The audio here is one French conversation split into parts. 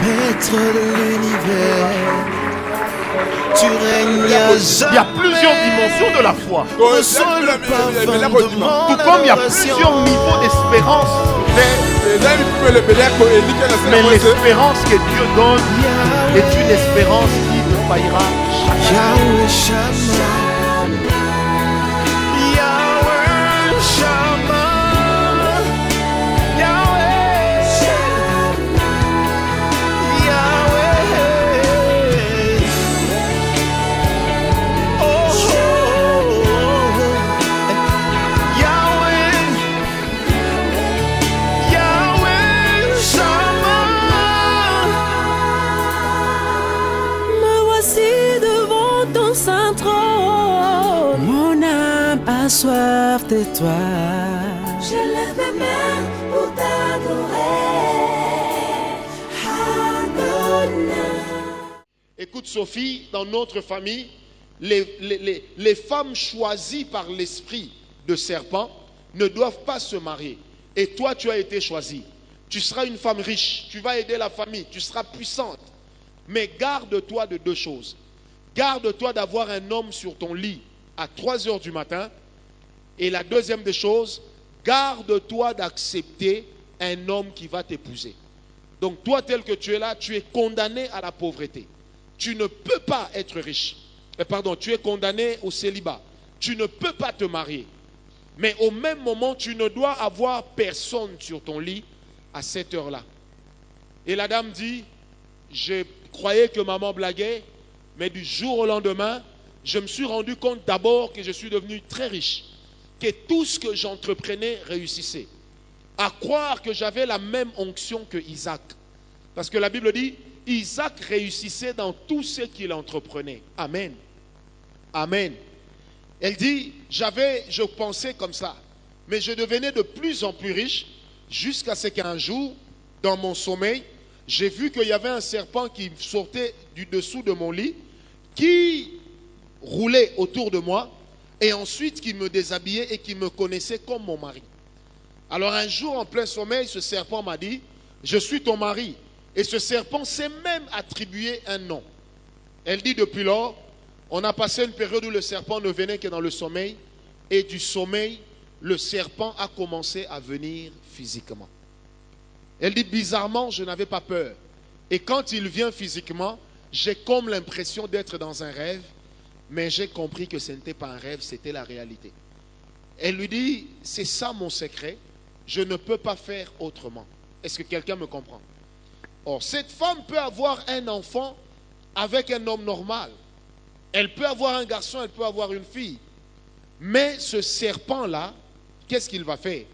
Maître de l'univers, tu règnes à jamais. Il y a plusieurs dimensions de la foi. Reçois le parfum de mon Tout comme il y a adoration. plusieurs niveaux d'espérance. Mais Mais l'espérance que Dieu donne est une espérance qui ne faillira jamais. Yahweh Shammah, Yahweh Shammah, Yahweh, Yahweh, oh, oh, Yahweh, Yahweh Shammah. Me voici devant ton saint trône. Mon âme a soif de toi. Je lève mes mains pour t'adorer. Adonai. Écoute Sophie, dans notre famille, les femmes choisies par l'esprit de serpent ne doivent pas se marier. Et toi, tu as été choisie. Tu seras une femme riche, tu vas aider la famille, tu seras puissante. Mais garde-toi de deux choses. Garde-toi d'avoir un homme sur ton lit à 3 heures du matin. Et la deuxième des choses, garde-toi d'accepter un homme qui va t'épouser. Donc toi, tel que tu es là, tu es condamné à la pauvreté. Tu ne peux pas être riche. Pardon, tu es condamné au célibat. Tu ne peux pas te marier. Mais au même moment, tu ne dois avoir personne sur ton lit à cette heure-là. Et la dame dit, je croyais que maman blaguait, mais du jour au lendemain, je me suis rendu compte d'abord que je suis devenu très riche, que tout ce que j'entreprenais réussissait. À croire que j'avais la même onction que Isaac. Parce que la Bible dit, Isaac réussissait dans tout ce qu'il entreprenait. Amen. Amen. Elle dit, je pensais comme ça, mais je devenais de plus en plus riche, jusqu'à ce qu'un jour, dans mon sommeil, j'ai vu qu'il y avait un serpent qui sortait du dessous de mon lit, qui roulait autour de moi, et ensuite qui me déshabillait et qui me connaissait comme mon mari. Alors un jour, en plein sommeil, ce serpent m'a dit, je suis ton mari. Et ce serpent s'est même attribué un nom. Elle dit, depuis lors, on a passé une période où le serpent ne venait que dans le sommeil, et du sommeil, le serpent a commencé à venir physiquement. Elle dit, bizarrement, je n'avais pas peur. Et quand il vient physiquement, j'ai comme l'impression d'être dans un rêve, mais j'ai compris que ce n'était pas un rêve, c'était la réalité. Elle lui dit, c'est ça mon secret, je ne peux pas faire autrement. Est-ce que quelqu'un me comprend? Or, cette femme peut avoir un enfant avec un homme normal. Elle peut avoir un garçon, elle peut avoir une fille. Mais ce serpent-là, qu'est-ce qu'il va faire?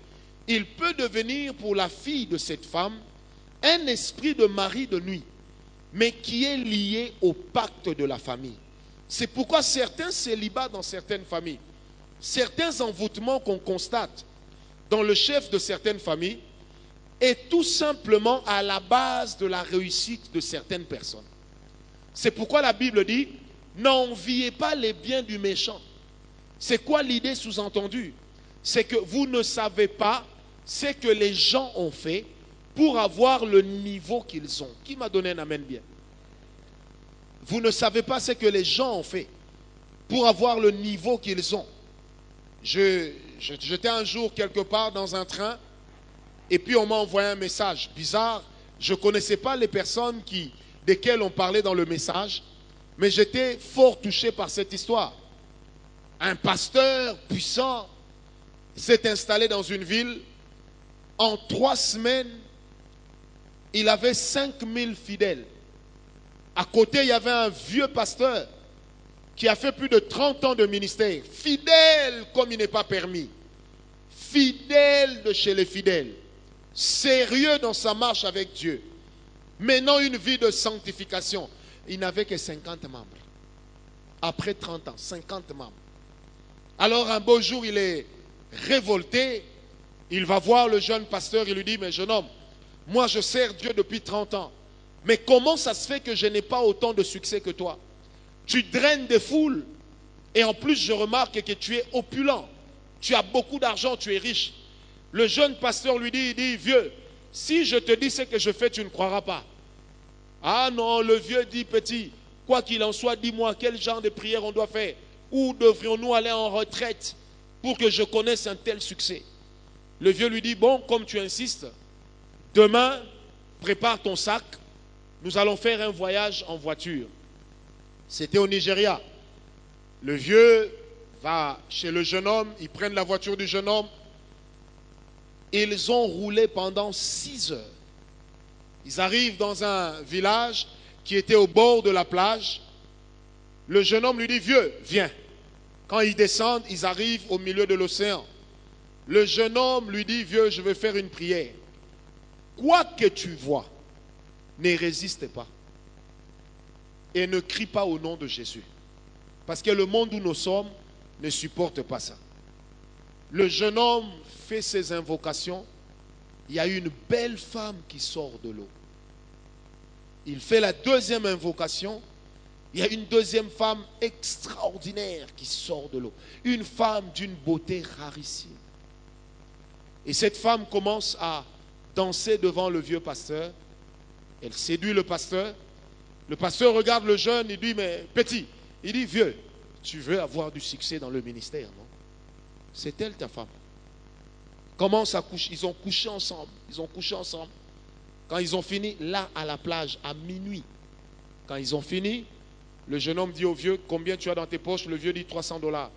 Il peut devenir pour la fille de cette femme un esprit de mari de nuit, mais qui est lié au pacte de la famille. C'est pourquoi certains célibats dans certaines familles, certains envoûtements qu'on constate dans le chef de certaines familles, est tout simplement à la base de la réussite de certaines personnes. C'est pourquoi la Bible dit, n'enviez pas les biens du méchant. C'est quoi l'idée sous-entendue? C'est que vous ne savez pas ce que les gens ont fait pour avoir le niveau qu'ils ont. Qui m'a donné un amen bien? Vous ne savez pas ce que les gens ont fait pour avoir le niveau qu'ils ont. J'étais un jour quelque part dans un train, et puis on m'a envoyé un message bizarre. Je ne connaissais pas les personnes desquelles on parlait dans le message, mais j'étais fort touché par cette histoire. Un pasteur puissant s'est installé dans une ville. En 3 semaines, il avait 5000 fidèles. À côté, il y avait un vieux pasteur qui a fait plus de 30 ans de ministère. Fidèle comme il n'est pas permis. Fidèle de chez les fidèles. Sérieux dans sa marche avec Dieu. Menant une vie de sanctification. Il n'avait que 50 membres. Après 30 ans, 50 membres. Alors un beau jour, il est révolté. Il va voir le jeune pasteur, il lui dit, mais jeune homme, moi je sers Dieu depuis 30 ans. Mais comment ça se fait que je n'ai pas autant de succès que toi? Tu draines des foules. Et en plus, je remarque que tu es opulent. Tu as beaucoup d'argent, tu es riche. Le jeune pasteur lui dit, il dit, vieux, si je te dis ce que je fais, tu ne croiras pas. Ah non, le vieux dit, petit, quoi qu'il en soit, dis-moi quel genre de prière on doit faire. Où devrions-nous aller en retraite pour que je connaisse un tel succès? Le vieux lui dit, bon, comme tu insistes, demain, prépare ton sac, nous allons faire un voyage en voiture. C'était au Nigeria. Le vieux va chez le jeune homme, ils prennent la voiture du jeune homme. Ils ont roulé pendant 6 heures. Ils arrivent dans un village qui était au bord de la plage. Le jeune homme lui dit, vieux, viens. Quand ils descendent, ils arrivent au milieu de l'océan. Le jeune homme lui dit, vieux, je vais faire une prière. Quoi que tu vois, ne résiste pas. Et ne crie pas au nom de Jésus. Parce que le monde où nous sommes ne supporte pas ça. Le jeune homme fait ses invocations. Il y a une belle femme qui sort de l'eau. Il fait la deuxième invocation. Il y a une deuxième femme extraordinaire qui sort de l'eau. Une femme d'une beauté rarissime. Et cette femme commence à danser devant le vieux pasteur. Elle séduit le pasteur. Le pasteur regarde le jeune, il dit, mais petit, il dit, vieux, tu veux avoir du succès dans le ministère, non? C'est elle ta femme. Commence à coucher, ils ont couché ensemble. Quand ils ont fini, là à la plage, à minuit, quand ils ont fini, le jeune homme dit au vieux, combien tu as dans tes poches? Le vieux dit $300.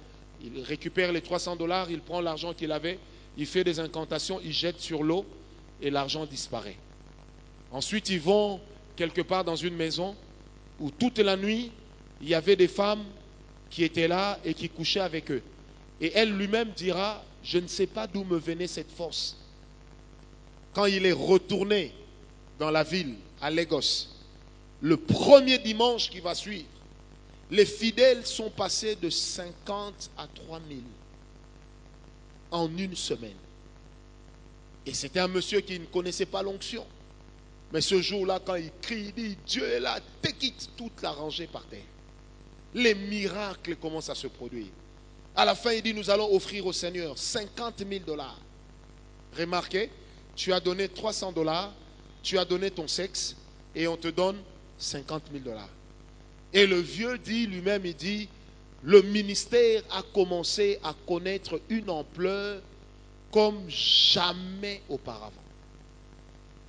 Il récupère les $300, il prend l'argent qu'il avait, il fait des incantations, il jette sur l'eau et l'argent disparaît. Ensuite, ils vont quelque part dans une maison où toute la nuit, il y avait des femmes qui étaient là et qui couchaient avec eux. Et elle lui-même dira, je ne sais pas d'où me venait cette force. Quand il est retourné dans la ville, à Lagos, le premier dimanche qui va suivre, les fidèles sont passés de 50 à 3000 en une semaine. Et c'était un monsieur qui ne connaissait pas l'onction. Mais ce jour-là, quand il crie, il dit, Dieu est là, take it, toute la rangée par terre. Les miracles commencent à se produire. À la fin, il dit, nous allons offrir au Seigneur $50,000. Remarquez, tu as donné $300, tu as donné ton sexe, et on te donne $50,000. Et le vieux dit lui-même, il dit, le ministère a commencé à connaître une ampleur comme jamais auparavant.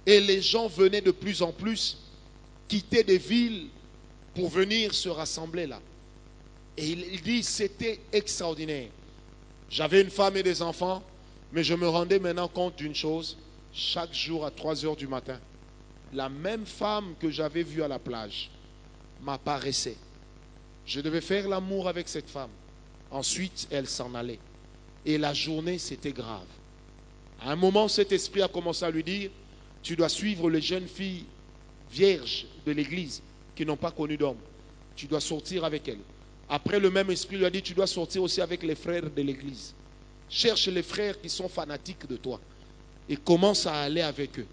Et les gens venaient de plus en plus quitter des villes pour venir se rassembler là. Et il dit, c'était extraordinaire. J'avais une femme et des enfants, mais je me rendais maintenant compte d'une chose. Chaque jour à 3 heures du matin, la même femme que j'avais vue à la plage m'apparaissait. Je devais faire l'amour avec cette femme. Ensuite, elle s'en allait. Et la journée, c'était grave. À un moment, cet esprit a commencé à lui dire, tu dois suivre les jeunes filles vierges de l'église qui n'ont pas connu d'homme. Tu dois sortir avec elles. Après, le même esprit lui a dit, tu dois sortir aussi avec les frères de l'église. Cherche les frères qui sont fanatiques de toi. Et commence à aller avec eux.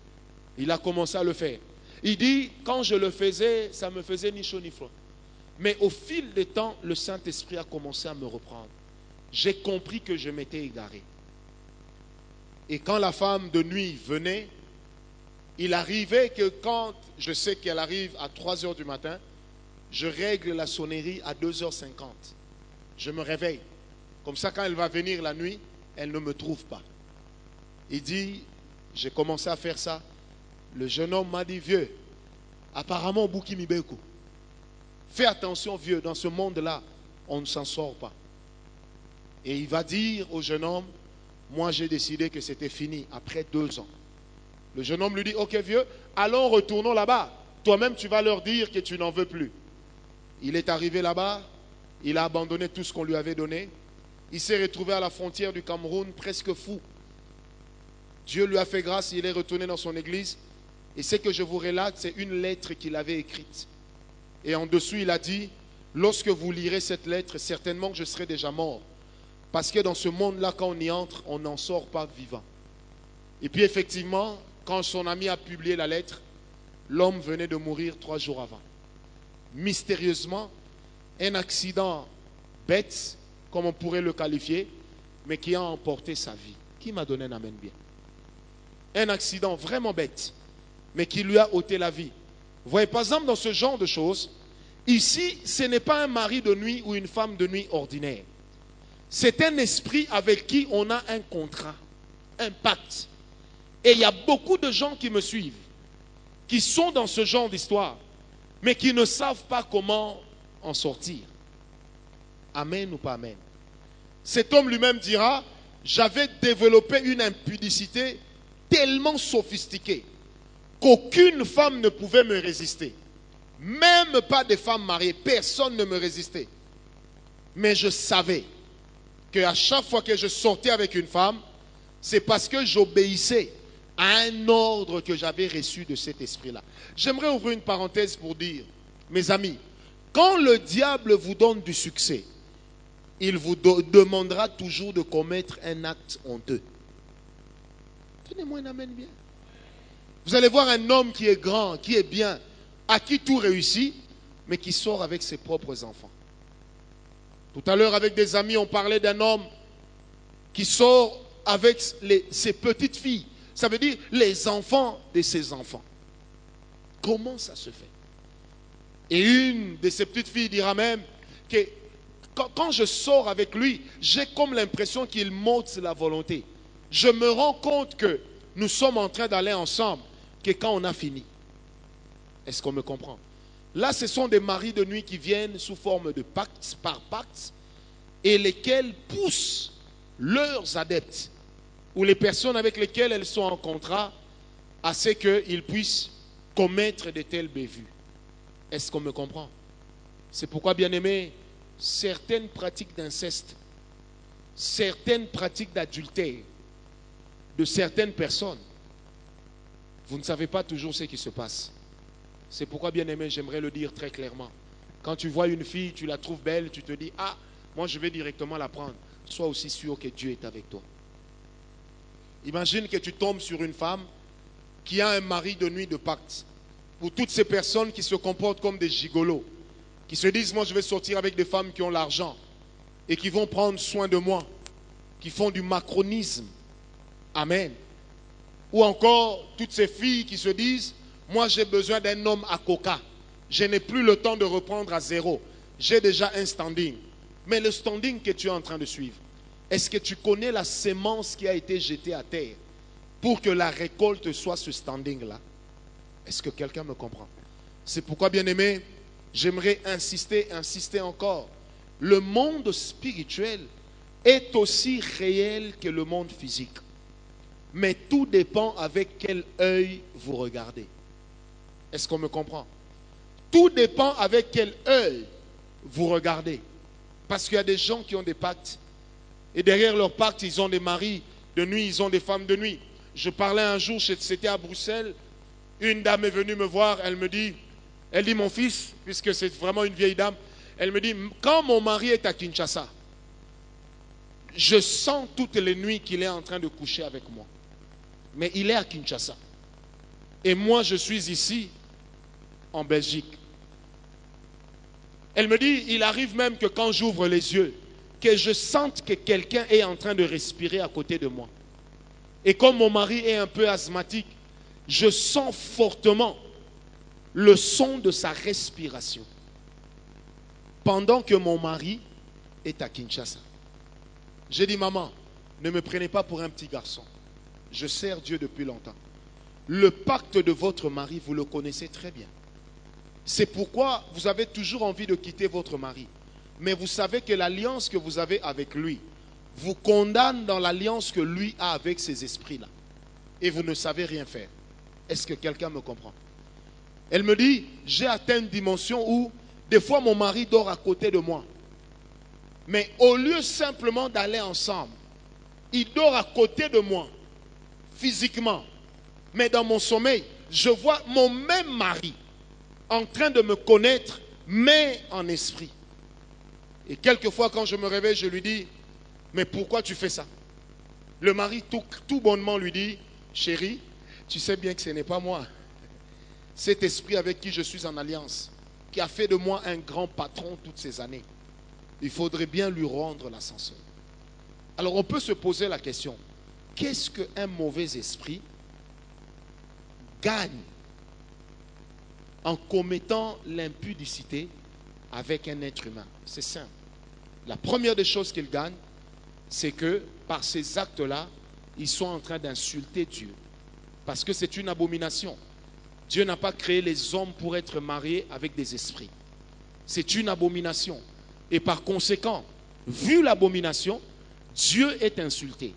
Il a commencé à le faire. Il dit, quand je le faisais, ça me faisait ni chaud ni froid. Mais au fil des temps, le Saint-Esprit a commencé à me reprendre. J'ai compris que je m'étais égaré. Et quand la femme de nuit venait, il arrivait que quand je sais qu'elle arrive à 3 heures du matin, je règle la sonnerie à 2h50. Je me réveille. Comme ça, quand elle va venir la nuit, elle ne me trouve pas. Il dit, j'ai commencé à faire ça. Le jeune homme m'a dit, vieux, apparemment, Bouki Mibeku. Fais attention, vieux, dans ce monde-là, on ne s'en sort pas. Et il va dire au jeune homme, moi j'ai décidé que c'était fini après 2 ans. Le jeune homme lui dit, ok vieux, allons retournons là-bas. Toi-même tu vas leur dire que tu n'en veux plus. Il est arrivé là-bas, il a abandonné tout ce qu'on lui avait donné. Il s'est retrouvé à la frontière du Cameroun presque fou. Dieu lui a fait grâce, il est retourné dans son église. Et ce que je vous relate, c'est une lettre qu'il avait écrite. Et en dessous, il a dit, lorsque vous lirez cette lettre, certainement que je serai déjà mort. Parce que dans ce monde-là, quand on y entre, on n'en sort pas vivant. Et puis effectivement, quand son ami a publié la lettre, l'homme venait de mourir 3 jours avant. Mystérieusement, un accident bête, comme on pourrait le qualifier, mais qui a emporté sa vie. Qui m'a donné un amen bien? Un accident vraiment bête, mais qui lui a ôté la vie. Vous voyez, par exemple, dans ce genre de choses, ici, ce n'est pas un mari de nuit ou une femme de nuit ordinaire. C'est un esprit avec qui on a un contrat, un pacte. Et il y a beaucoup de gens qui me suivent, qui sont dans ce genre d'histoire, mais qui ne savent pas comment en sortir. Amen ou pas amen? Cet homme lui-même dira, j'avais développé une impudicité tellement sophistiquée qu'aucune femme ne pouvait me résister. Même pas des femmes mariées, personne ne me résistait. Mais je savais qu'à chaque fois que je sortais avec une femme, c'est parce que j'obéissais à un ordre que j'avais reçu de cet esprit-là. J'aimerais ouvrir une parenthèse pour dire, mes amis, quand le diable vous donne du succès, il vous demandera toujours de commettre un acte honteux. Donnez-moi un amen bien. Vous allez voir un homme qui est grand, qui est bien, à qui tout réussit, mais qui sort avec ses propres enfants. Tout à l'heure, avec des amis, on parlait d'un homme qui sort avec ses petites filles. Ça veut dire les enfants de ses enfants. Comment ça se fait? Et une de ses petites filles dira même que quand je sors avec lui, j'ai comme l'impression qu'il m'ôte la volonté. Je me rends compte que nous sommes en train d'aller ensemble, que quand on a fini. Est-ce qu'on me comprend? Là, ce sont des maris de nuit qui viennent sous forme de pacte, par pacte, et lesquels poussent leurs adeptes, ou les personnes avec lesquelles elles sont en contrat, à ce qu'ils puissent commettre de telles bévues. Est-ce qu'on me comprend? C'est pourquoi, bien aimé, certaines pratiques d'inceste, certaines pratiques d'adultère de certaines personnes, vous ne savez pas toujours ce qui se passe. C'est pourquoi, bien aimé, j'aimerais le dire très clairement. Quand tu vois une fille, tu la trouves belle, tu te dis, ah, moi je vais directement la prendre. Sois aussi sûr que Dieu est avec toi. Imagine que tu tombes sur une femme qui a un mari de nuit de pacte. Pour toutes ces personnes qui se comportent comme des gigolos, qui se disent, moi je vais sortir avec des femmes qui ont l'argent et qui vont prendre soin de moi, qui font du macronisme. Amen. Ou encore toutes ces filles qui se disent, moi j'ai besoin d'un homme à coca. Je n'ai plus le temps de reprendre à zéro. J'ai déjà un standing. Mais le standing que tu es en train de suivre, est-ce que tu connais la sémence qui a été jetée à terre pour que la récolte soit ce standing-là? Est-ce que quelqu'un me comprend? C'est pourquoi, bien aimé, j'aimerais insister encore. Le monde spirituel est aussi réel que le monde physique. Mais tout dépend avec quel œil vous regardez. Est-ce qu'on me comprend? Tout dépend avec quel œil vous regardez. Parce qu'il y a des gens qui ont des pactes. Et derrière leurs pactes, ils ont des maris de nuit, ils ont des femmes de nuit. Je parlais un jour, c'était à Bruxelles. Une dame est venue me voir, elle dit, mon fils, puisque c'est vraiment une vieille dame, elle me dit, quand mon mari est à Kinshasa, je sens toutes les nuits qu'il est en train de coucher avec moi. Mais il est à Kinshasa. Et moi, je suis ici, en Belgique. Elle me dit, il arrive même que quand j'ouvre les yeux, que je sente que quelqu'un est en train de respirer à côté de moi. Et comme mon mari est un peu asthmatique, je sens fortement le son de sa respiration. Pendant que mon mari est à Kinshasa. J'ai dit, maman, ne me prenez pas pour un petit garçon. Je sers Dieu depuis longtemps. Le pacte de votre mari, vous le connaissez très bien. C'est pourquoi vous avez toujours envie de quitter votre mari. Mais vous savez que l'alliance que vous avez avec lui vous condamne dans l'alliance que lui a avec ces esprits-là. Et vous ne savez rien faire. Est-ce que quelqu'un me comprend? Elle me dit, j'ai atteint une dimension où des fois mon mari dort à côté de moi. Mais au lieu simplement d'aller ensemble, il dort à côté de moi, physiquement. Mais dans mon sommeil, je vois mon même mari en train de me connaître, mais en esprit. Et quelquefois, quand je me réveille, je lui dis, mais pourquoi tu fais ça? Le mari, tout bonnement, lui dit, chérie, tu sais bien que ce n'est pas moi. Cet esprit avec qui je suis en alliance, qui a fait de moi un grand patron toutes ces années, il faudrait bien lui rendre l'ascenseur. Alors on peut se poser la question, qu'est-ce qu'un mauvais esprit gagne en commettant l'impudicité avec un être humain. C'est simple. La première des choses qu'ils gagnent, c'est que par ces actes-là, ils sont en train d'insulter Dieu. Parce que c'est une abomination. Dieu n'a pas créé les hommes pour être mariés avec des esprits. C'est une abomination. Et par conséquent, vu l'abomination, Dieu est insulté.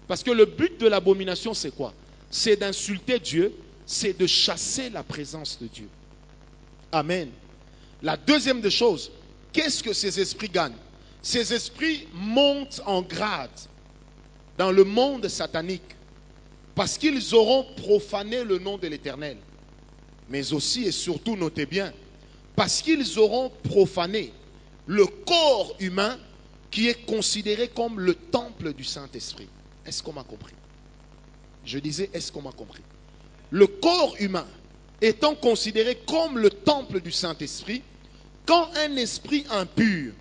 Parce que le but de l'abomination, c'est quoi? C'est d'insulter Dieu, c'est de chasser la présence de Dieu. Amen. La deuxième des choses, qu'est-ce que ces esprits gagnent? Ces esprits montent en grade dans le monde satanique parce qu'ils auront profané le nom de l'Éternel. Mais aussi et surtout, notez bien, parce qu'ils auront profané le corps humain qui est considéré comme le temple du Saint-Esprit. Est-ce qu'on m'a compris? Je disais, est-ce qu'on m'a compris? Le corps humain étant considéré comme le temple du Saint-Esprit, quand un esprit impur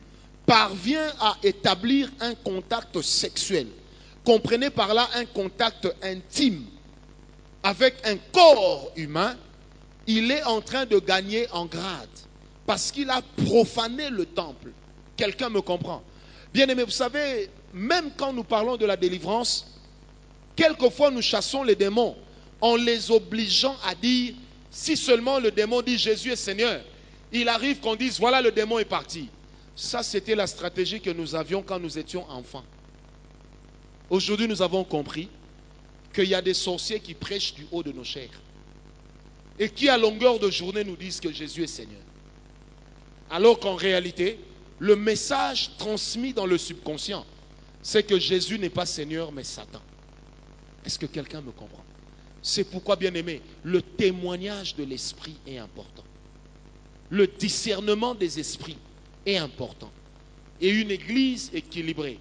parvient à établir un contact sexuel, comprenez par là un contact intime avec un corps humain, il est en train de gagner en grade parce qu'il a profané le temple. Quelqu'un me comprend? Bien aimé, vous savez, même quand nous parlons de la délivrance, quelquefois nous chassons les démons en les obligeant à dire, si seulement le démon dit Jésus est Seigneur, il arrive qu'on dise voilà le démon est parti. Ça c'était la stratégie que nous avions quand nous étions enfants. Aujourd'hui nous avons compris qu'il y a des sorciers qui prêchent du haut de nos chairs et qui à longueur de journée nous disent que Jésus est Seigneur. Alors qu'en réalité, le message transmis dans le subconscient, c'est que Jésus n'est pas Seigneur mais Satan. Est-ce que quelqu'un me comprend? C'est pourquoi, bien aimé, le témoignage de l'esprit est important. Le discernement des esprits est important. Et une église équilibrée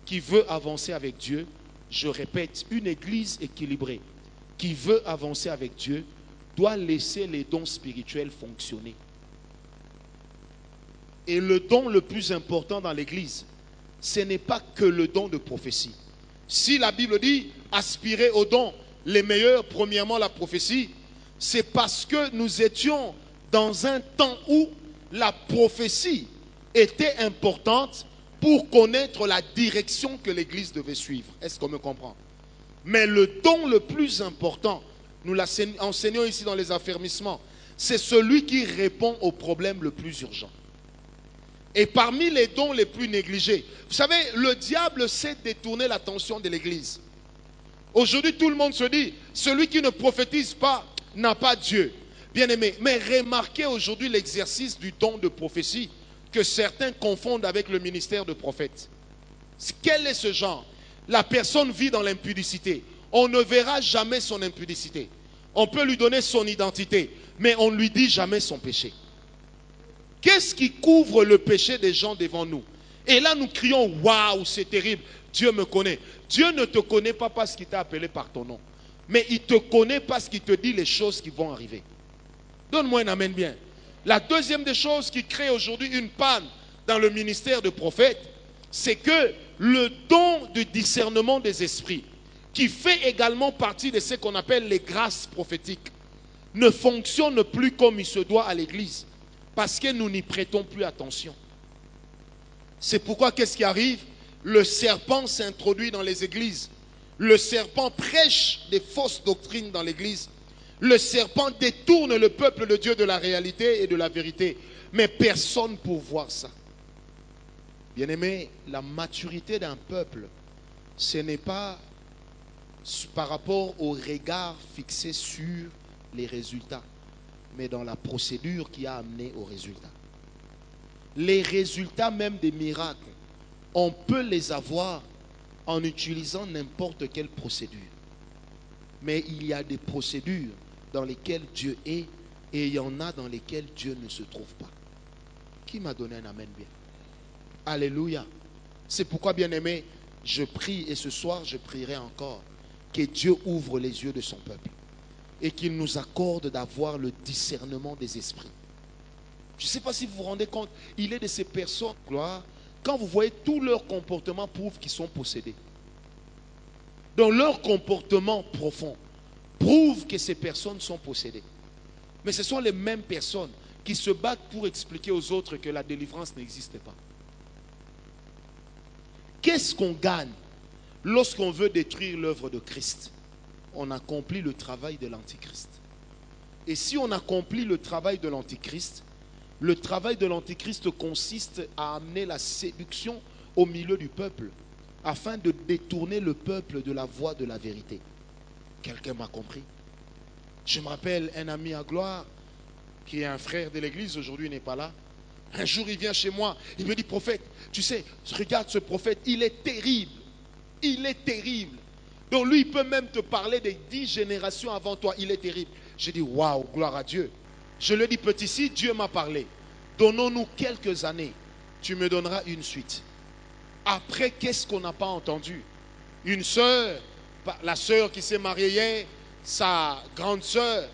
qui veut avancer avec Dieu, je répète, une église équilibrée qui veut avancer avec Dieu doit laisser les dons spirituels fonctionner. Et le don le plus important dans l'église, ce n'est pas que le don de prophétie. Si la Bible dit aspirer aux dons, les meilleurs, premièrement la prophétie, c'est parce que nous étions dans un temps où la prophétie était importante pour connaître la direction que l'église devait suivre. Est-ce qu'on me comprend? Mais le don le plus important, nous l'enseignons ici dans les affermissements, c'est celui qui répond au problème le plus urgent. Et parmi les dons les plus négligés, vous savez, le diable sait détourner l'attention de l'église. Aujourd'hui, tout le monde se dit, celui qui ne prophétise pas n'a pas Dieu. Bien aimé, mais remarquez aujourd'hui l'exercice du don de prophétie que certains confondent avec le ministère de prophète. Quel est ce genre? La personne vit dans l'impudicité. On ne verra jamais son impudicité. On peut lui donner son identité, mais on ne lui dit jamais son péché. Qu'est-ce qui couvre le péché des gens devant nous? Et là, nous crions, waouh, c'est terrible. Dieu me connaît. Dieu ne te connaît pas parce qu'il t'a appelé par ton nom. Mais il te connaît parce qu'il te dit les choses qui vont arriver. Donne-moi un amen bien. La deuxième des choses qui crée aujourd'hui une panne dans le ministère de prophète, c'est que le don du discernement des esprits, qui fait également partie de ce qu'on appelle les grâces prophétiques, ne fonctionne plus comme il se doit à l'église. Parce que nous n'y prêtons plus attention. C'est pourquoi qu'est-ce qui arrive? Le serpent s'introduit dans les églises. Le serpent prêche des fausses doctrines dans l'église. Le serpent détourne le peuple de Dieu de la réalité et de la vérité. Mais personne pour voir ça. Bien-aimé, la maturité d'un peuple, ce n'est pas par rapport au regard fixé sur les résultats, mais dans la procédure qui a amené au résultat. Les résultats même des miracles, on peut les avoir en utilisant n'importe quelle procédure. Mais il y a des procédures dans lesquelles Dieu est et il y en a dans lesquelles Dieu ne se trouve pas. Qui m'a donné un amen bien? Alléluia. C'est pourquoi, bien aimé, je prie et ce soir je prierai encore que Dieu ouvre les yeux de son peuple et qu'il nous accorde d'avoir le discernement des esprits. Je ne sais pas si vous vous rendez compte, il est de ces personnes, gloire, quand vous voyez tout leur comportement prouve qu'ils sont possédés. Donc leur comportement profond prouve que ces personnes sont possédées. Mais ce sont les mêmes personnes qui se battent pour expliquer aux autres que la délivrance n'existe pas. Qu'est-ce qu'on gagne lorsqu'on veut détruire l'œuvre de Christ? On accomplit le travail de l'Antichrist. Et si on accomplit le travail de l'Antichrist, le travail de l'Antichrist consiste à amener la séduction au milieu du peuple, afin de détourner le peuple de la voie de la vérité. Quelqu'un m'a compris? Je me rappelle un ami à gloire, qui est un frère de l'église, aujourd'hui il n'est pas là. Un jour il vient chez moi, il me dit, prophète, tu sais, regarde ce prophète, il est terrible. Il est terrible. Donc lui, il peut même te parler des 10 générations avant toi, il est terrible. J'ai dit, waouh, gloire à Dieu. Je lui ai dit, petit, si Dieu m'a parlé, donnons-nous quelques années, tu me donneras une suite. Après, qu'est-ce qu'on n'a pas entendu? Une sœur, la sœur qui s'est mariée hier, sa grande sœur,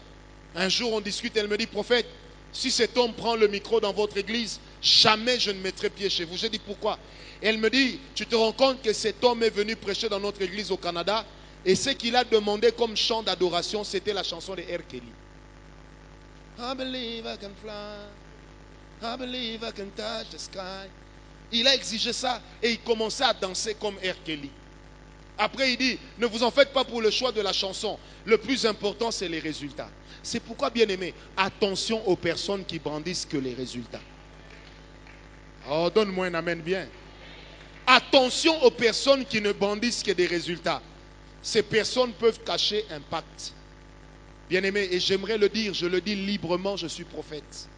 un jour on discute, elle me dit, prophète, si cet homme prend le micro dans votre église, jamais je ne mettrai pied chez vous. J'ai dit, pourquoi? Elle me dit, tu te rends compte que cet homme est venu prêcher dans notre église au Canada, et ce qu'il a demandé comme chant d'adoration, c'était la chanson de R. Kelly. I believe I can fly, I believe I can touch the sky. Il a exigé ça et il commençait à danser comme R. Kelly. Après il dit, ne vous en faites pas pour le choix de la chanson. Le plus important c'est les résultats. C'est pourquoi, bien aimé, attention aux personnes qui brandissent que les résultats. Oh, donne-moi un amen bien. Attention aux personnes qui ne brandissent que des résultats. Ces personnes peuvent cacher un pacte. Bien aimé, et j'aimerais le dire, je le dis librement, je suis prophète.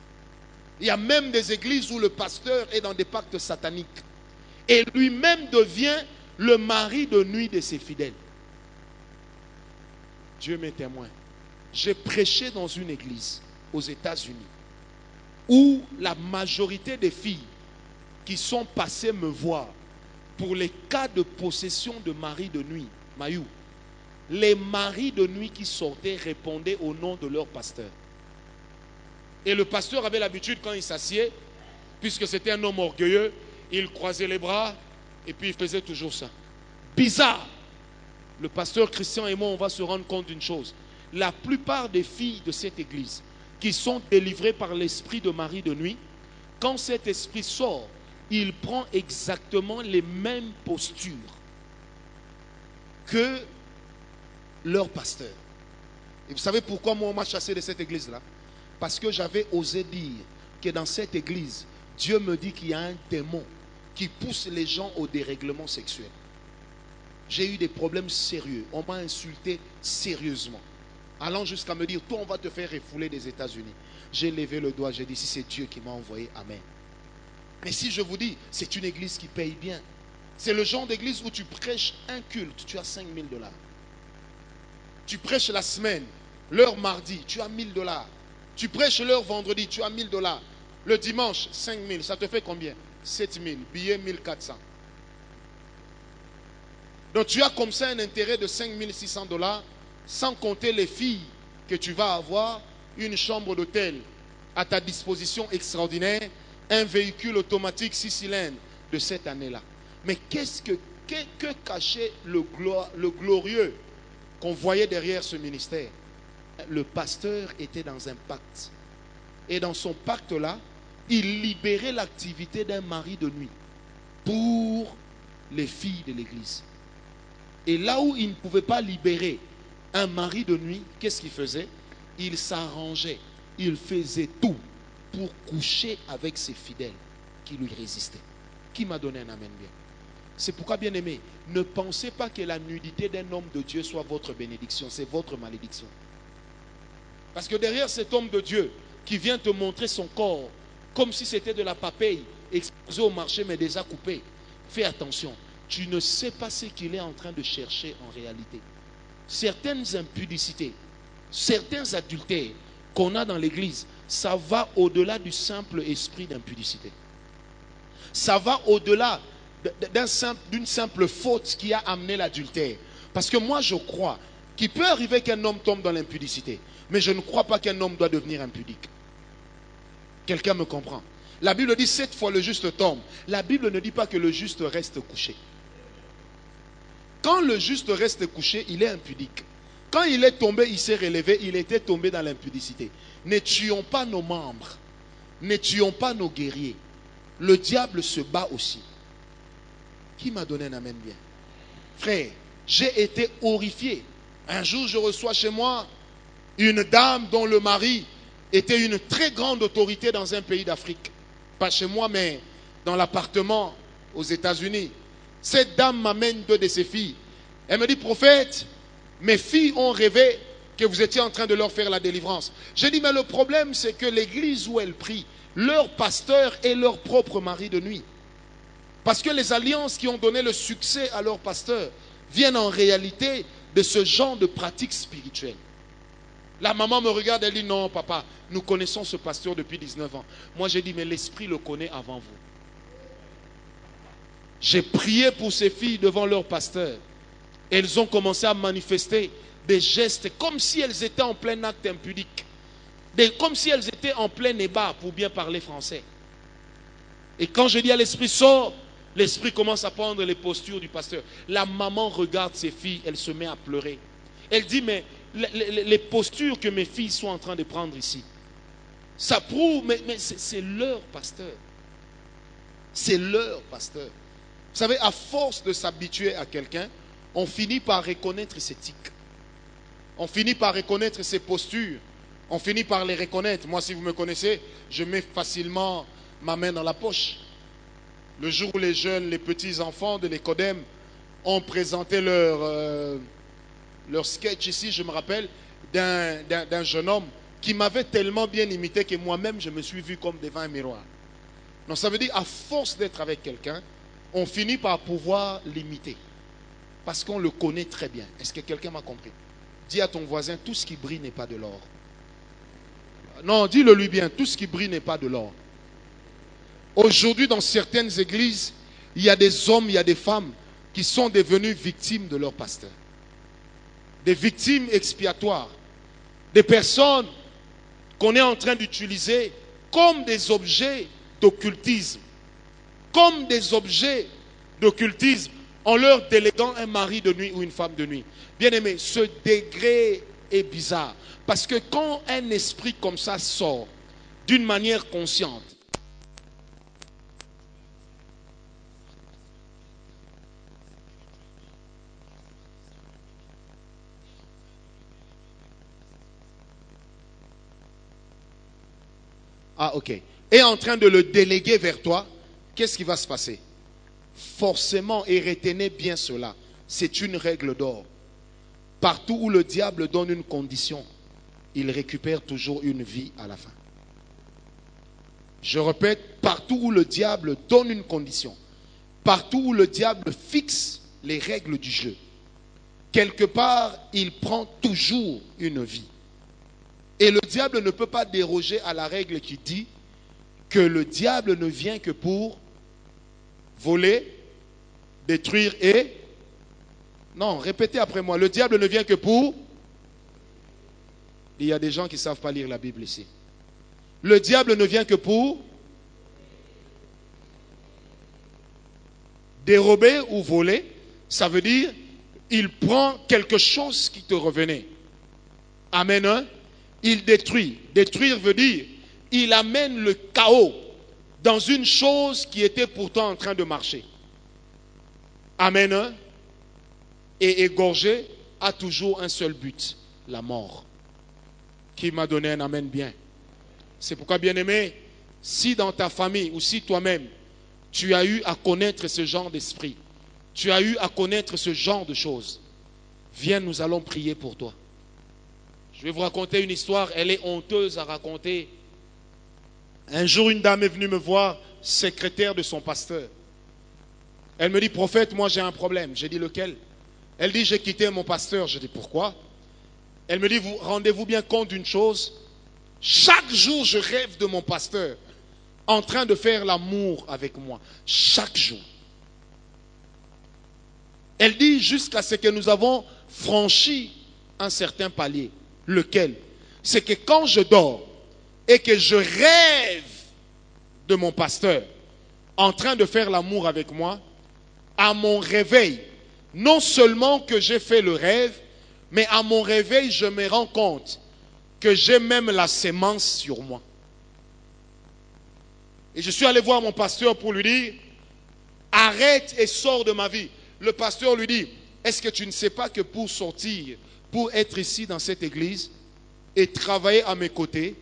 Il y a même des églises où le pasteur est dans des pactes sataniques. Et lui-même devient le mari de nuit de ses fidèles. Dieu m'est témoin. J'ai prêché dans une église aux États-Unis où la majorité des filles qui sont passées me voir pour les cas de possession de maris de nuit, Mayou, les maris de nuit qui sortaient répondaient au nom de leur pasteur. Et le pasteur avait l'habitude, quand il s'assied, puisque c'était un homme orgueilleux, il croisait les bras et puis il faisait toujours ça. Bizarre. Le pasteur Christian et moi, on va se rendre compte d'une chose. La plupart des filles de cette église qui sont délivrées par l'esprit de mari de nuit, quand cet esprit sort, il prend exactement les mêmes postures que leur pasteur. Et vous savez pourquoi moi on m'a chassé de cette église-là? Parce que j'avais osé dire que dans cette église, Dieu me dit qu'il y a un démon qui pousse les gens au dérèglement sexuel. J'ai eu des problèmes sérieux. On m'a insulté sérieusement, allant jusqu'à me dire, toi on va te faire refouler des États-Unis. J'ai levé le doigt, j'ai dit, si c'est Dieu qui m'a envoyé, amen. Mais si je vous dis, c'est une église qui paye bien. C'est le genre d'église où tu prêches un culte, tu as $5 000. Tu prêches la semaine, l'heure mardi, tu as $1 000. Tu prêches l'heure vendredi, tu as $1 000. Le dimanche, 5 000, ça te fait combien? 7 000, billet 1400. Donc tu as comme ça un intérêt de $5 600, sans compter les filles que tu vas avoir, une chambre d'hôtel à ta disposition extraordinaire, un véhicule automatique 6 cylindres de cette année-là. Mais qu'est-ce que cachait le glorieux qu'on voyait derrière ce ministère? Le pasteur était dans un pacte. Et dans son pacte-là, il libérait l'activité d'un mari de nuit pour les filles de l'église. Et là où il ne pouvait pas libérer un mari de nuit, qu'est-ce qu'il faisait? Il s'arrangeait, il faisait tout pour coucher avec ses fidèles qui lui résistaient. Qui m'a donné un amen bien? C'est pourquoi, bien aimé, ne pensez pas que la nudité d'un homme de Dieu soit votre bénédiction, c'est votre malédiction. Parce que derrière cet homme de Dieu qui vient te montrer son corps comme si c'était de la papaye exposée au marché mais déjà coupée, fais attention, tu ne sais pas ce qu'il est en train de chercher en réalité. Certaines impudicités, certains adultères qu'on a dans l'église, ça va au-delà du simple esprit d'impudicité. Ça va au-delà d'une simple faute qui a amené l'adultère. Parce que moi je crois qu'il peut arriver qu'un homme tombe dans l'impudicité, mais je ne crois pas qu'un homme doit devenir impudique. Quelqu'un me comprend? La Bible dit 7 fois le juste tombe. La Bible ne dit pas que le juste reste couché. Quand le juste reste couché, il est impudique. Quand il est tombé, il s'est relevé, il était tombé dans l'impudicité. Ne tuons pas nos membres, ne tuons pas nos guerriers. Le diable se bat aussi. Qui m'a donné un amen bien? Frère, j'ai été horrifié. Un jour, je reçois chez moi une dame dont le mari était une très grande autorité dans un pays d'Afrique. Pas chez moi, mais dans l'appartement aux États-Unis. Cette dame m'amène deux de ses filles. Elle me dit, prophète, mes filles ont rêvé que vous étiez en train de leur faire la délivrance. J'ai dit, mais le problème, c'est que l'église où elles prient, leur pasteur est leur propre mari de nuit. Parce que les alliances qui ont donné le succès à leur pasteur viennent en réalité de ce genre de pratiques spirituelles. La maman me regarde, elle dit, non papa, nous connaissons ce pasteur depuis 19 ans. Moi j'ai dit, mais l'esprit le connaît avant vous. J'ai prié pour ces filles devant leur pasteur. Elles ont commencé à manifester des gestes comme si elles étaient en plein acte impudique. Comme si elles étaient en plein ébat, pour bien parler français. Et quand je dis à l'esprit sort, l'esprit commence à prendre les postures du pasteur. La maman regarde ses filles, elle se met à pleurer. Elle dit, mais les postures que mes filles sont en train de prendre ici, ça prouve, mais c'est leur pasteur. C'est leur pasteur. Vous savez, à force de s'habituer à quelqu'un, on finit par reconnaître ses tics. On finit par reconnaître ses postures. On finit par les reconnaître. Moi, si vous me connaissez, je mets facilement ma main dans la poche. Le jour où les jeunes, les petits enfants de l'Écodème ont présenté leur sketch ici, je me rappelle d'un jeune homme qui m'avait tellement bien imité que moi-même, je me suis vu comme devant un miroir. Donc ça veut dire, à force d'être avec quelqu'un, on finit par pouvoir l'imiter. Parce qu'on le connaît très bien. Est-ce que quelqu'un m'a compris? Dis à ton voisin, tout ce qui brille n'est pas de l'or. Non, dis-le lui bien, tout ce qui brille n'est pas de l'or. Aujourd'hui, dans certaines églises, il y a des hommes, il y a des femmes qui sont devenus victimes de leur pasteur. Des victimes expiatoires. Des personnes qu'on est en train d'utiliser comme des objets d'occultisme. Comme des objets d'occultisme en leur déléguant un mari de nuit ou une femme de nuit. Bien aimé, ce degré est bizarre. Parce que quand un esprit comme ça sort d'une manière consciente, est en train de le déléguer vers toi, qu'est-ce qui va se passer? Forcément, et retenez bien cela, c'est une règle d'or. Partout où le diable donne une condition, il récupère toujours une vie à la fin. Je répète, partout où le diable donne une condition, partout où le diable fixe les règles du jeu, quelque part, il prend toujours une vie. Et le diable ne peut pas déroger à la règle qui dit que le diable ne vient que pour voler, détruire et... Non, répétez après moi. Le diable ne vient que pour... Il y a des gens qui ne savent pas lire la Bible ici. Le diable ne vient que pour... dérober ou voler. Ça veut dire, il prend quelque chose qui te revenait. Amen. Hein? Il détruit. Détruire veut dire, il amène le chaos dans une chose qui était pourtant en train de marcher. Amen. Hein? Et égorger a toujours un seul but, la mort. Qui m'a donné un amen bien. C'est pourquoi, bien-aimé, si dans ta famille ou si toi-même, tu as eu à connaître ce genre d'esprit, tu as eu à connaître ce genre de choses, viens, nous allons prier pour toi. Je vais vous raconter une histoire, elle est honteuse à raconter. Un jour, une dame est venue me voir, secrétaire de son pasteur. Elle me dit, prophète, moi j'ai un problème. J'ai dit, lequel? Elle dit, j'ai quitté mon pasteur. Je dis, pourquoi? Elle me dit, vous rendez-vous bien compte d'une chose? Chaque jour, je rêve de mon pasteur en train de faire l'amour avec moi. Chaque jour. Elle dit, jusqu'à ce que nous avons franchi un certain palier. Lequel? C'est que quand je dors et que je rêve de mon pasteur en train de faire l'amour avec moi, à mon réveil, non seulement que j'ai fait le rêve, Mais à mon réveil, je me rends compte que j'ai même la sémence sur moi. Et je suis allé voir mon pasteur pour lui dire, arrête et sors de ma vie. Le pasteur lui dit, est-ce que tu ne sais pas que pour sortir, pour être ici dans cette église et travailler à mes côtés,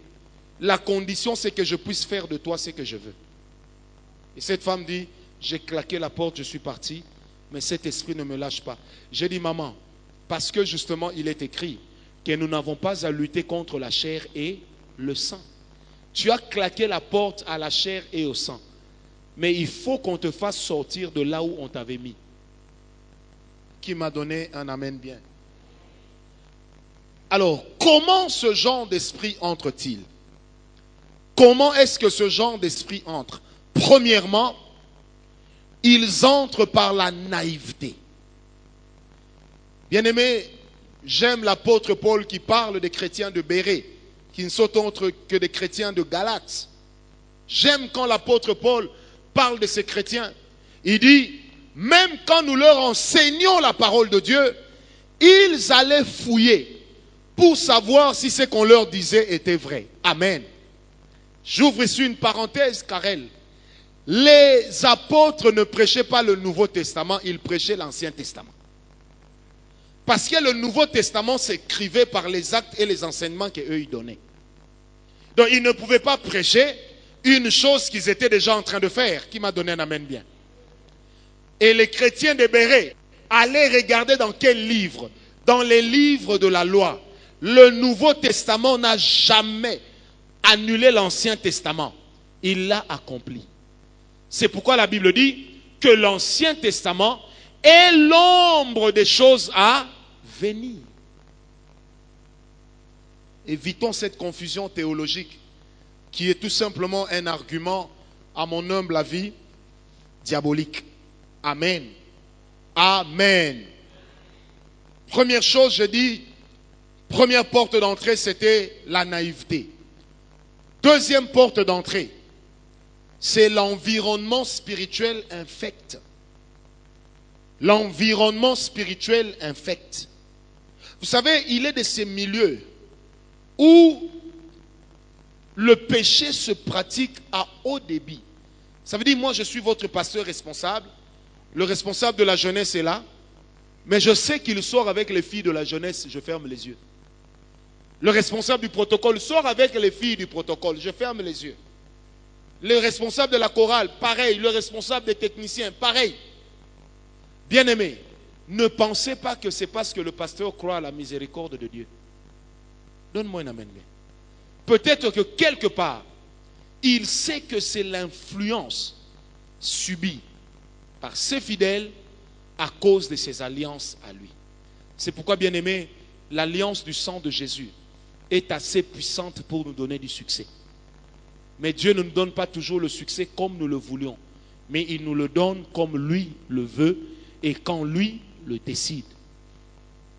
la condition c'est que je puisse faire de toi ce que je veux. Et cette femme dit, j'ai claqué la porte, je suis parti, mais cet esprit ne me lâche pas. J'ai dit, maman, parce que justement il est écrit que nous n'avons pas à lutter contre la chair et le sang. Tu as claqué la porte à la chair et au sang. Mais il faut qu'on te fasse sortir de là où on t'avait mis. Qui m'a donné un amen bien. Alors, comment ce genre d'esprit entre-t-il? Comment est-ce que ce genre d'esprit entre? Premièrement, ils entrent par la naïveté. Bien-aimé, j'aime l'apôtre Paul qui parle des chrétiens de Bérée, qui ne sont autres que des chrétiens de Galate. J'aime quand l'apôtre Paul parle de ces chrétiens. Il dit, même quand nous leur enseignions la parole de Dieu, ils allaient fouiller pour savoir si ce qu'on leur disait était vrai. Amen. J'ouvre ici une parenthèse, Karel. Les apôtres ne prêchaient pas le Nouveau Testament, ils prêchaient l'Ancien Testament. Parce que le Nouveau Testament s'écrivait par les actes et les enseignements qu'eux y donnaient. Donc ils ne pouvaient pas prêcher une chose qu'ils étaient déjà en train de faire. Qui m'a donné un amen bien. Et les chrétiens de Bérée allaient regarder dans quel livre? Dans les livres de la loi. Le Nouveau Testament n'a jamais annulé l'Ancien Testament. Il l'a accompli. C'est pourquoi la Bible dit que l'Ancien Testament est l'ombre des choses à venir. Évitons cette confusion théologique qui est tout simplement un argument, à mon humble avis, diabolique. Amen. Amen. Première chose, je dis, première porte d'entrée, c'était la naïveté. Deuxième porte d'entrée, c'est l'environnement spirituel infect. L'environnement spirituel infect. Vous savez, il est de ces milieux où le péché se pratique à haut débit. Ça veut dire, moi je suis votre pasteur responsable, le responsable de la jeunesse est là, mais je sais qu'il sort avec les filles de la jeunesse, je ferme les yeux. Le responsable du protocole sort avec les filles du protocole, je ferme les yeux. Le responsable de la chorale, pareil. Le responsable des techniciens, pareil. Bien-aimés, ne pensez pas que c'est parce que le pasteur croit à la miséricorde de Dieu. Donne-moi un amen. Peut-être que quelque part, il sait que c'est l'influence subie par ses fidèles à cause de ses alliances à lui. C'est pourquoi, bien-aimés, l'alliance du sang de Jésus est assez puissante pour nous donner du succès. Mais Dieu ne nous donne pas toujours le succès comme nous le voulions. Mais il nous le donne comme lui le veut et quand lui le décide.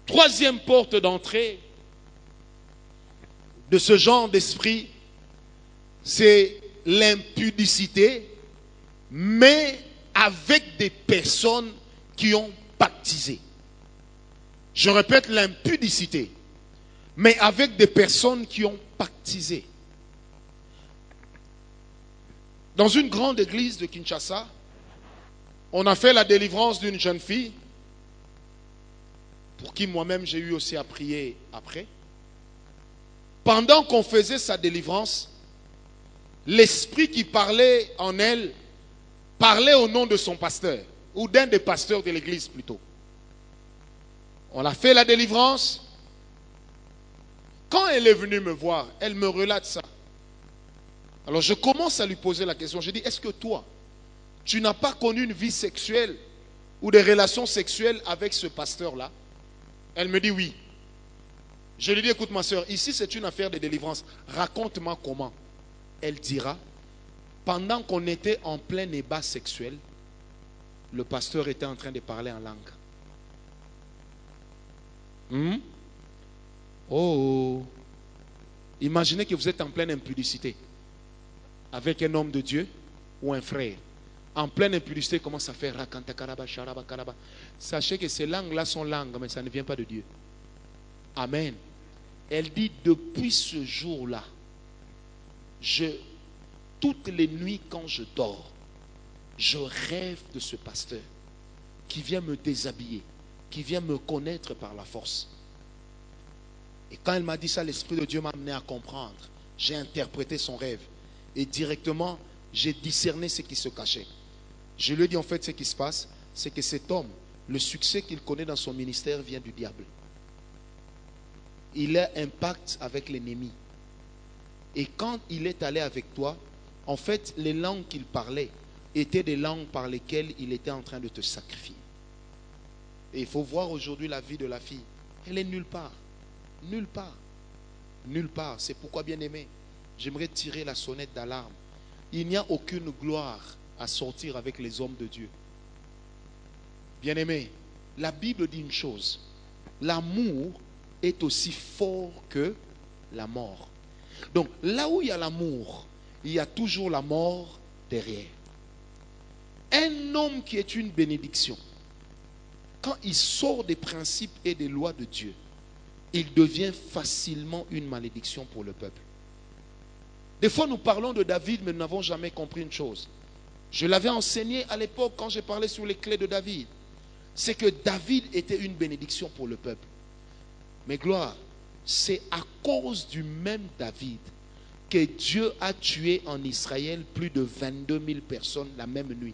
Troisième porte d'entrée de ce genre d'esprit, c'est l'impudicité, mais avec des personnes qui ont baptisé. Je répète, l'impudicité, mais avec des personnes qui ont baptisé. Dans une grande église de Kinshasa, on a fait la délivrance d'une jeune fille, pour qui moi-même j'ai eu aussi à prier après. Pendant qu'on faisait sa délivrance, l'esprit qui parlait en elle parlait au nom de son pasteur, ou d'un des pasteurs de l'église plutôt. On a fait la délivrance. Quand elle est venue me voir, elle me relate ça. Alors je commence à lui poser la question. Je dis, est-ce que toi, tu n'as pas connu une vie sexuelle ou des relations sexuelles avec ce pasteur-là? Elle me dit oui. Je lui dis, écoute ma soeur, ici c'est une affaire de délivrance. Raconte-moi comment. Elle dira, pendant qu'on était en plein débat sexuel, le pasteur était en train de parler en langue. Oh, imaginez que vous êtes en pleine impudicité avec un homme de Dieu ou un frère. En pleine impudicité, commence à faire rakanta karaba sharaba karaba. Sachez que ces langues-là sont langues, mais ça ne vient pas de Dieu. Amen. Elle dit, depuis ce jour-là, toutes les nuits quand je dors, je rêve de ce pasteur qui vient me déshabiller, qui vient me connaître par la force. Et quand elle m'a dit ça, l'Esprit de Dieu m'a amené à comprendre. J'ai interprété son rêve. Et directement, j'ai discerné ce qui se cachait. Je lui ai dit, en fait, ce qui se passe, c'est que cet homme, le succès qu'il connaît dans son ministère vient du diable. Il a un pacte avec l'ennemi. Et quand il est allé avec toi, en fait, les langues qu'il parlait étaient des langues par lesquelles il était en train de te sacrifier. Et il faut voir aujourd'hui la vie de la fille. Elle est nulle part. Nulle part. Nulle part. C'est pourquoi, bien aimé, j'aimerais tirer la sonnette d'alarme. Il n'y a aucune gloire à sortir avec les hommes de Dieu. Bien aimé, la Bible dit une chose. L'amour est aussi fort que la mort. Donc, là où il y a l'amour, il y a toujours la mort derrière. Un homme qui est une bénédiction, quand il sort des principes et des lois de Dieu, il devient facilement une malédiction pour le peuple. Des fois, nous parlons de David, mais nous n'avons jamais compris une chose. Je l'avais enseigné à l'époque quand j'ai parlé sur les clés de David. C'est que David était une bénédiction pour le peuple. Mais gloire, c'est à cause du même David que Dieu a tué en Israël plus de 22 000 personnes la même nuit.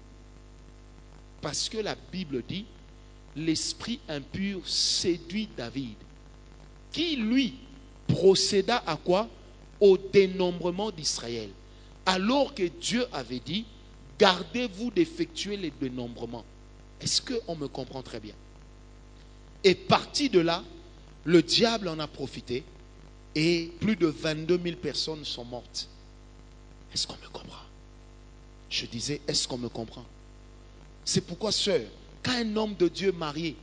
Parce que la Bible dit, l'esprit impur séduit David, qui lui procéda à quoi? Au dénombrement d'Israël. Alors que Dieu avait dit, gardez-vous d'effectuer les dénombrements. Est-ce qu'on me comprend très bien? Et parti de là, le diable en a profité et plus de 22 000 personnes sont mortes. Est-ce qu'on me comprend? Je disais, est-ce qu'on me comprend? C'est pourquoi, sœur, quand un homme de Dieu marié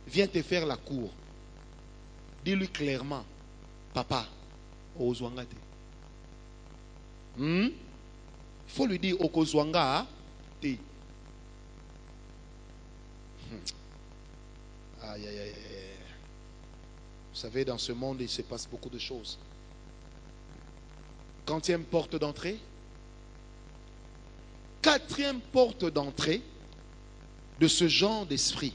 vient te faire la cour, dis-lui clairement, papa, ozwanga te. Il faut lui dire, okozwanga te. Aïe, aïe, aïe, aïe. Vous savez, dans ce monde, il se passe beaucoup de choses. Quatrième porte d'entrée. Quatrième porte d'entrée de ce genre d'esprit,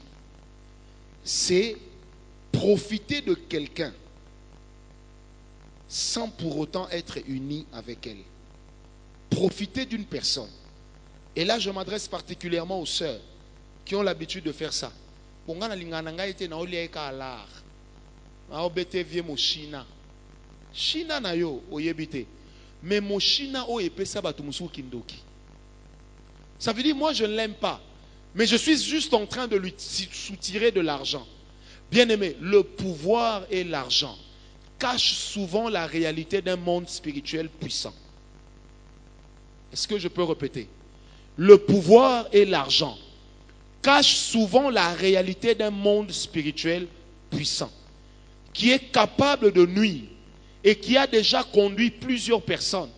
c'est profiter de quelqu'un sans pour autant être uni avec elle. Profiter d'une personne. Et là, je m'adresse particulièrement aux sœurs qui ont l'habitude de faire ça. China na yo oyebite, mais mon China o epesa batu musu kindoki. Ça veut dire, moi je ne l'aime pas, mais je suis juste en train de lui soutirer de l'argent. Bien aimé, le pouvoir et l'argent cachent souvent la réalité d'un monde spirituel puissant. Est-ce que je peux répéter? Le pouvoir et l'argent cachent souvent la réalité d'un monde spirituel puissant, qui est capable de nuire et qui a déjà conduit plusieurs personnes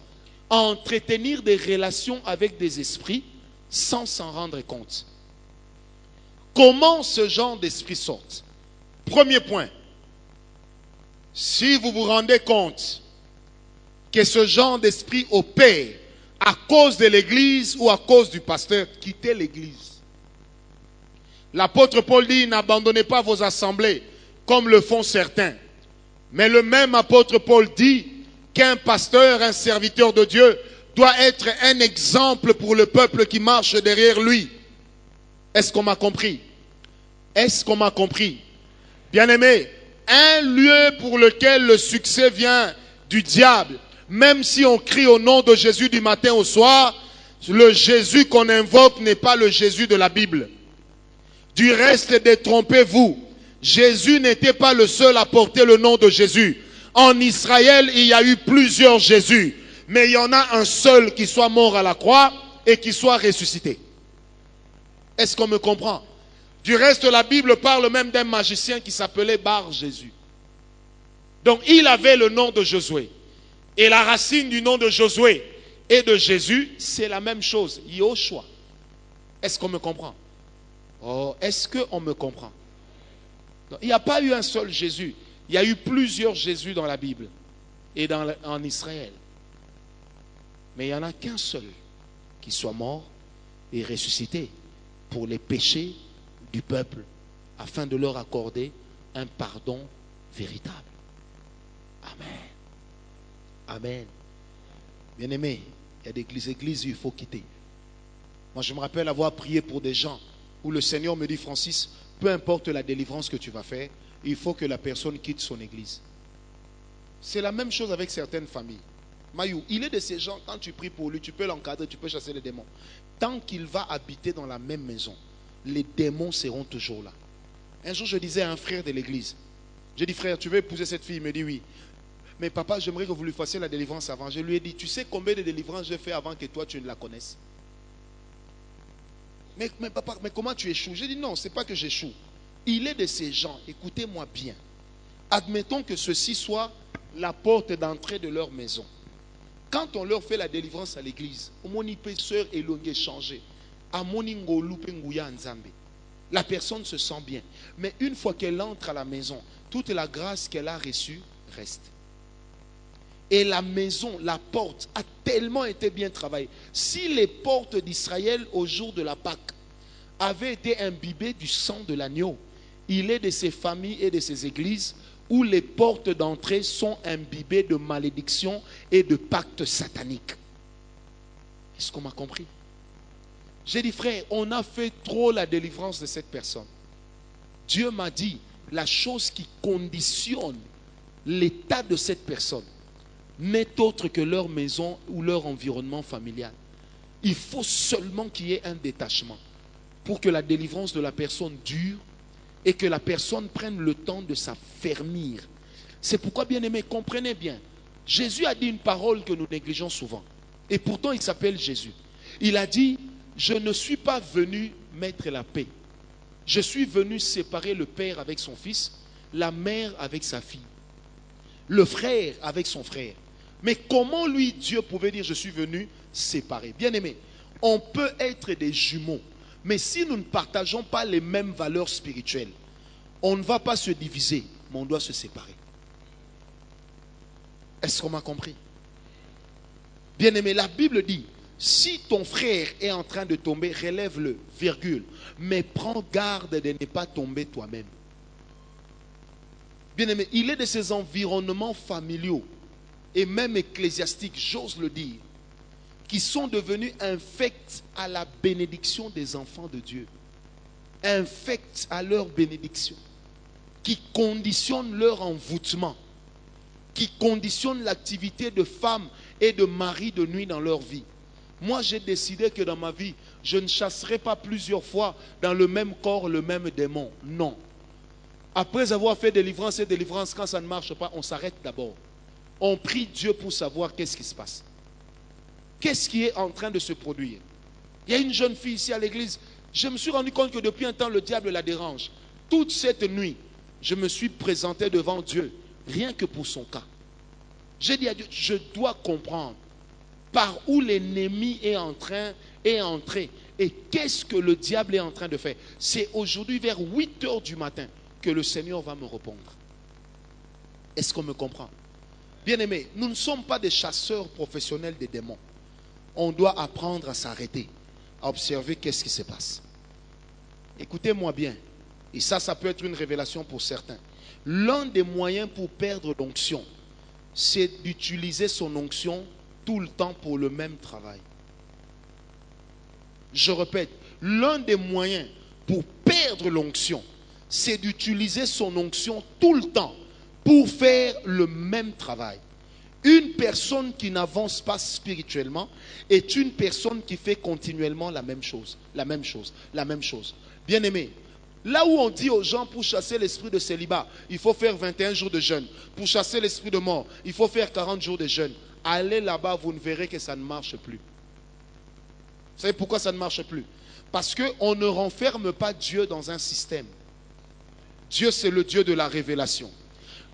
à entretenir des relations avec des esprits sans s'en rendre compte. Comment ce genre d'esprit sort? Premier point, si vous vous rendez compte que ce genre d'esprit opère à cause de l'église ou à cause du pasteur, quittez l'église. L'apôtre Paul dit, n'abandonnez pas vos assemblées comme le font certains. Mais le même apôtre Paul dit qu'un pasteur, un serviteur de Dieu, doit être un exemple pour le peuple qui marche derrière lui. Est-ce qu'on m'a compris? Est-ce qu'on m'a compris? Bien-aimé, un lieu pour lequel le succès vient du diable, même si on crie au nom de Jésus du matin au soir, le Jésus qu'on invoque n'est pas le Jésus de la Bible. Du reste, détrompez-vous. Jésus n'était pas le seul à porter le nom de Jésus. En Israël, il y a eu plusieurs Jésus. Mais il y en a un seul qui soit mort à la croix et qui soit ressuscité. Est-ce qu'on me comprend? Du reste, la Bible parle même d'un magicien qui s'appelait Bar Jésus. Donc, il avait le nom de Josué. Et la racine du nom de Josué et de Jésus, c'est la même chose. Yoshua. Est-ce qu'on me comprend? Oh, est-ce qu'on me comprend? Donc, il n'y a pas eu un seul Jésus. Il y a eu plusieurs Jésus dans la Bible et en Israël. Mais il n'y en a qu'un seul qui soit mort et ressuscité pour les péchés du peuple, afin de leur accorder un pardon véritable. Amen. Amen. Bien-aimés, il y a des églises où il faut quitter. Moi, je me rappelle avoir prié pour des gens où le Seigneur me dit, Francis, peu importe la délivrance que tu vas faire, il faut que la personne quitte son église. C'est la même chose avec certaines familles. Mayou, il est de ces gens, quand tu pries pour lui, tu peux l'encadrer, tu peux chasser les démons. Tant qu'il va habiter dans la même maison, les démons seront toujours là. Un jour, je disais à un frère de l'église, j'ai dit, frère, tu veux épouser cette fille? Il me dit oui. Mais papa, j'aimerais que vous lui fassiez la délivrance avant. Je lui ai dit, tu sais combien de délivrances j'ai fait avant que toi tu ne la connaisses? Mais papa, mais comment tu échoues? J'ai dit non, c'est pas que j'échoue. Il est de ces gens, écoutez-moi bien. Admettons que ceci soit la porte d'entrée de leur maison. Quand on leur fait la délivrance à l'église, la personne se sent bien. Mais une fois qu'elle entre à la maison, toute la grâce qu'elle a reçue reste. Et la maison, la porte a tellement été bien travaillée. Si les portes d'Israël au jour de la Pâque avaient été imbibées du sang de l'agneau, il est de ces familles et de ces églises où les portes d'entrée sont imbibées de malédictions et de pactes sataniques. Est-ce qu'on m'a compris? J'ai dit, frère, on a fait trop la délivrance de cette personne. Dieu m'a dit, la chose qui conditionne l'état de cette personne n'est autre que leur maison ou leur environnement familial. Il faut seulement qu'il y ait un détachement pour que la délivrance de la personne dure et que la personne prenne le temps de s'affermir. C'est pourquoi, bien aimé, comprenez bien, Jésus a dit une parole que nous négligeons souvent. Et pourtant, il s'appelle Jésus. Il a dit, je ne suis pas venu mettre la paix. Je suis venu séparer le père avec son fils, la mère avec sa fille, le frère avec son frère. Mais comment lui, Dieu, pouvait dire, je suis venu séparer? Bien aimé, on peut être des jumeaux, mais si nous ne partageons pas les mêmes valeurs spirituelles, on ne va pas se diviser, mais on doit se séparer. Est-ce qu'on m'a compris? Bien aimé, la Bible dit, si ton frère est en train de tomber, relève-le, virgule, mais prends garde de ne pas tomber toi-même. Bien aimé, il est de ces environnements familiaux et même ecclésiastiques, j'ose le dire, qui sont devenus infects à la bénédiction des enfants de Dieu, infects à leur bénédiction, qui conditionnent leur envoûtement, qui conditionnent l'activité de femmes et de maris de nuit dans leur vie. Moi, j'ai décidé que dans ma vie, je ne chasserai pas plusieurs fois dans le même corps le même démon. Non. Après avoir fait délivrance et délivrance, quand ça ne marche pas, on s'arrête d'abord. On prie Dieu pour savoir qu'est-ce qui se passe. Qu'est-ce qui est en train de se produire? Il y a une jeune fille ici à l'église. Je me suis rendu compte que depuis un temps, le diable la dérange. Toute cette nuit, je me suis présenté devant Dieu, rien que pour son cas. J'ai dit à Dieu, je dois comprendre par où l'ennemi est entré et qu'est-ce que le diable est en train de faire. C'est aujourd'hui vers 8 heures du matin que le Seigneur va me répondre. Est-ce qu'on me comprend? Bien-aimés, nous ne sommes pas des chasseurs professionnels des démons. On doit apprendre à s'arrêter, à observer qu'est-ce qui se passe. Écoutez-moi bien, et ça peut être une révélation pour certains. L'un des moyens pour perdre l'onction, c'est d'utiliser son onction tout le temps pour le même travail. Je répète, l'un des moyens pour perdre l'onction, c'est d'utiliser son onction tout le temps pour faire le même travail. Une personne qui n'avance pas spirituellement est une personne qui fait continuellement la même chose, la même chose, la même chose. Bien aimé, là où on dit aux gens pour chasser l'esprit de célibat, il faut faire 21 jours de jeûne. Pour chasser l'esprit de mort, il faut faire 40 jours de jeûne. Allez là-bas, vous ne verrez que ça ne marche plus. Vous savez pourquoi ça ne marche plus? Parce qu'on ne renferme pas Dieu dans un système. Dieu, c'est le Dieu de la révélation.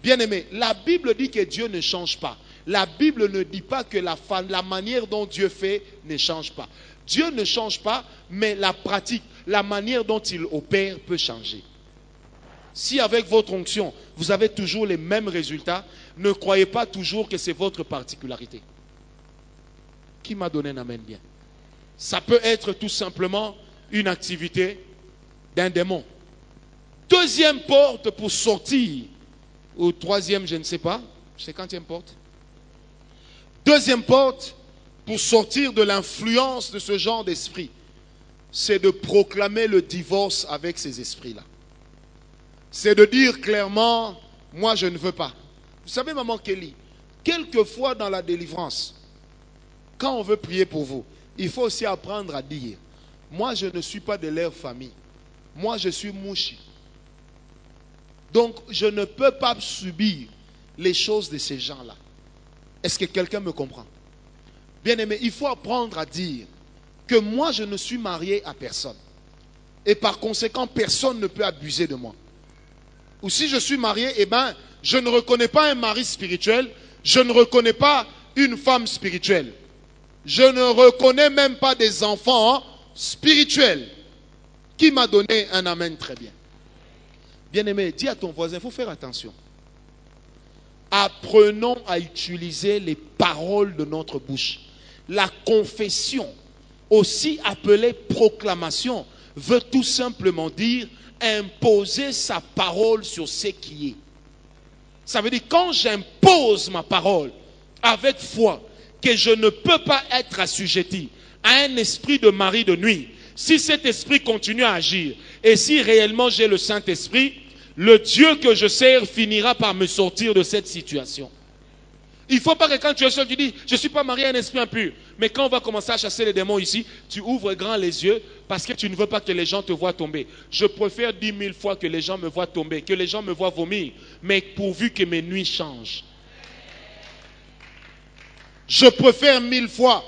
Bien aimé, la Bible dit que Dieu ne change pas. La Bible ne dit pas que la manière dont Dieu fait ne change pas. Dieu ne change pas, mais la pratique, la manière dont il opère peut changer. Si avec votre onction, vous avez toujours les mêmes résultats, ne croyez pas toujours que c'est votre particularité. Qui m'a donné un amen bien? Ça peut être tout simplement une activité d'un démon. Deuxième porte pour sortir, ou troisième, je ne sais pas, cinquantième porte. Deuxième porte pour sortir de l'influence de ce genre d'esprit, c'est de proclamer le divorce avec ces esprits-là. C'est de dire clairement, moi je ne veux pas. Vous savez, maman Kelly, quelquefois dans la délivrance, quand on veut prier pour vous, il faut aussi apprendre à dire, moi je ne suis pas de leur famille, moi je suis mouchi. Donc je ne peux pas subir les choses de ces gens-là. Est-ce que quelqu'un me comprend? Bien aimé, il faut apprendre à dire que moi je ne suis marié à personne. Et par conséquent, personne ne peut abuser de moi. Ou si je suis marié, eh ben, je ne reconnais pas un mari spirituel, je ne reconnais pas une femme spirituelle. Je ne reconnais même pas des enfants spirituels. Qui m'a donné un amen très bien? Bien-aimé, dis à ton voisin, il faut faire attention. Apprenons à utiliser les paroles de notre bouche. La confession, aussi appelée proclamation, veut tout simplement dire imposer sa parole sur ce qui est. Ça veut dire quand j'impose ma parole avec foi que je ne peux pas être assujetti à un esprit de mari de nuit, si cet esprit continue à agir et si réellement j'ai le Saint-Esprit, le Dieu que je sers finira par me sortir de cette situation. Il ne faut pas que quand tu es seul, tu dis, je ne suis pas marié à un esprit impur. Mais quand on va commencer à chasser les démons ici, tu ouvres grand les yeux parce que tu ne veux pas que les gens te voient tomber. Je préfère 10 000 fois que les gens me voient tomber, que les gens me voient vomir, mais pourvu que mes nuits changent. Je préfère 1000 fois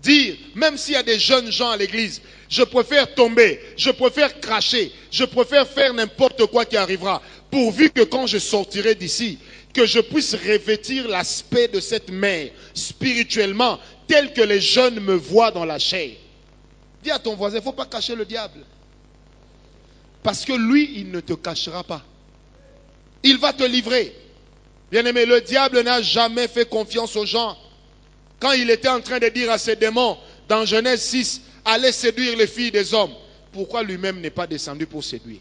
dire, même s'il y a des jeunes gens à l'église, je préfère tomber, je préfère cracher, je préfère faire n'importe quoi qui arrivera, pourvu que quand je sortirai d'ici, que je puisse revêtir l'aspect de cette mère spirituellement, tel que les jeunes me voient dans la chair. Dis à ton voisin, il ne faut pas cacher le diable. Parce que lui, il ne te cachera pas. Il va te livrer. Bien-aimé, le diable n'a jamais fait confiance aux gens. Quand il était en train de dire à ses démons, dans Genèse 6, allez séduire les filles des hommes, pourquoi lui-même n'est pas descendu pour séduire?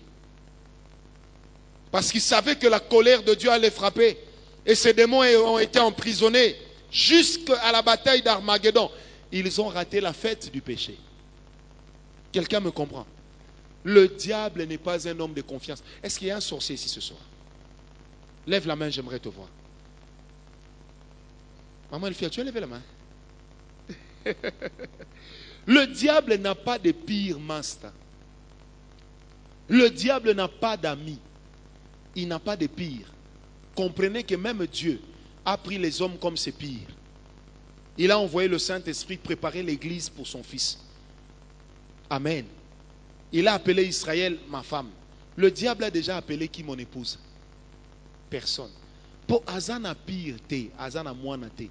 Parce qu'il savait que la colère de Dieu allait frapper. Et ces démons ont été emprisonnés jusqu'à la bataille d'Armageddon. Ils ont raté la fête du péché. Quelqu'un me comprend? Le diable n'est pas un homme de confiance. Est-ce qu'il y a un sorcier ici ce soir? Lève la main, j'aimerais te voir. Maman Elfia, tu as levé la main? Le diable n'a pas de pire master. Le diable n'a pas d'amis. Il n'a pas de pire. Comprenez que même Dieu a pris les hommes comme ses pires. Il a envoyé le Saint-Esprit préparer l'église pour son fils. Amen. Il a appelé Israël ma femme. Le diable a déjà appelé qui mon épouse? Personne. Pour Azana pire té, Azana moine té.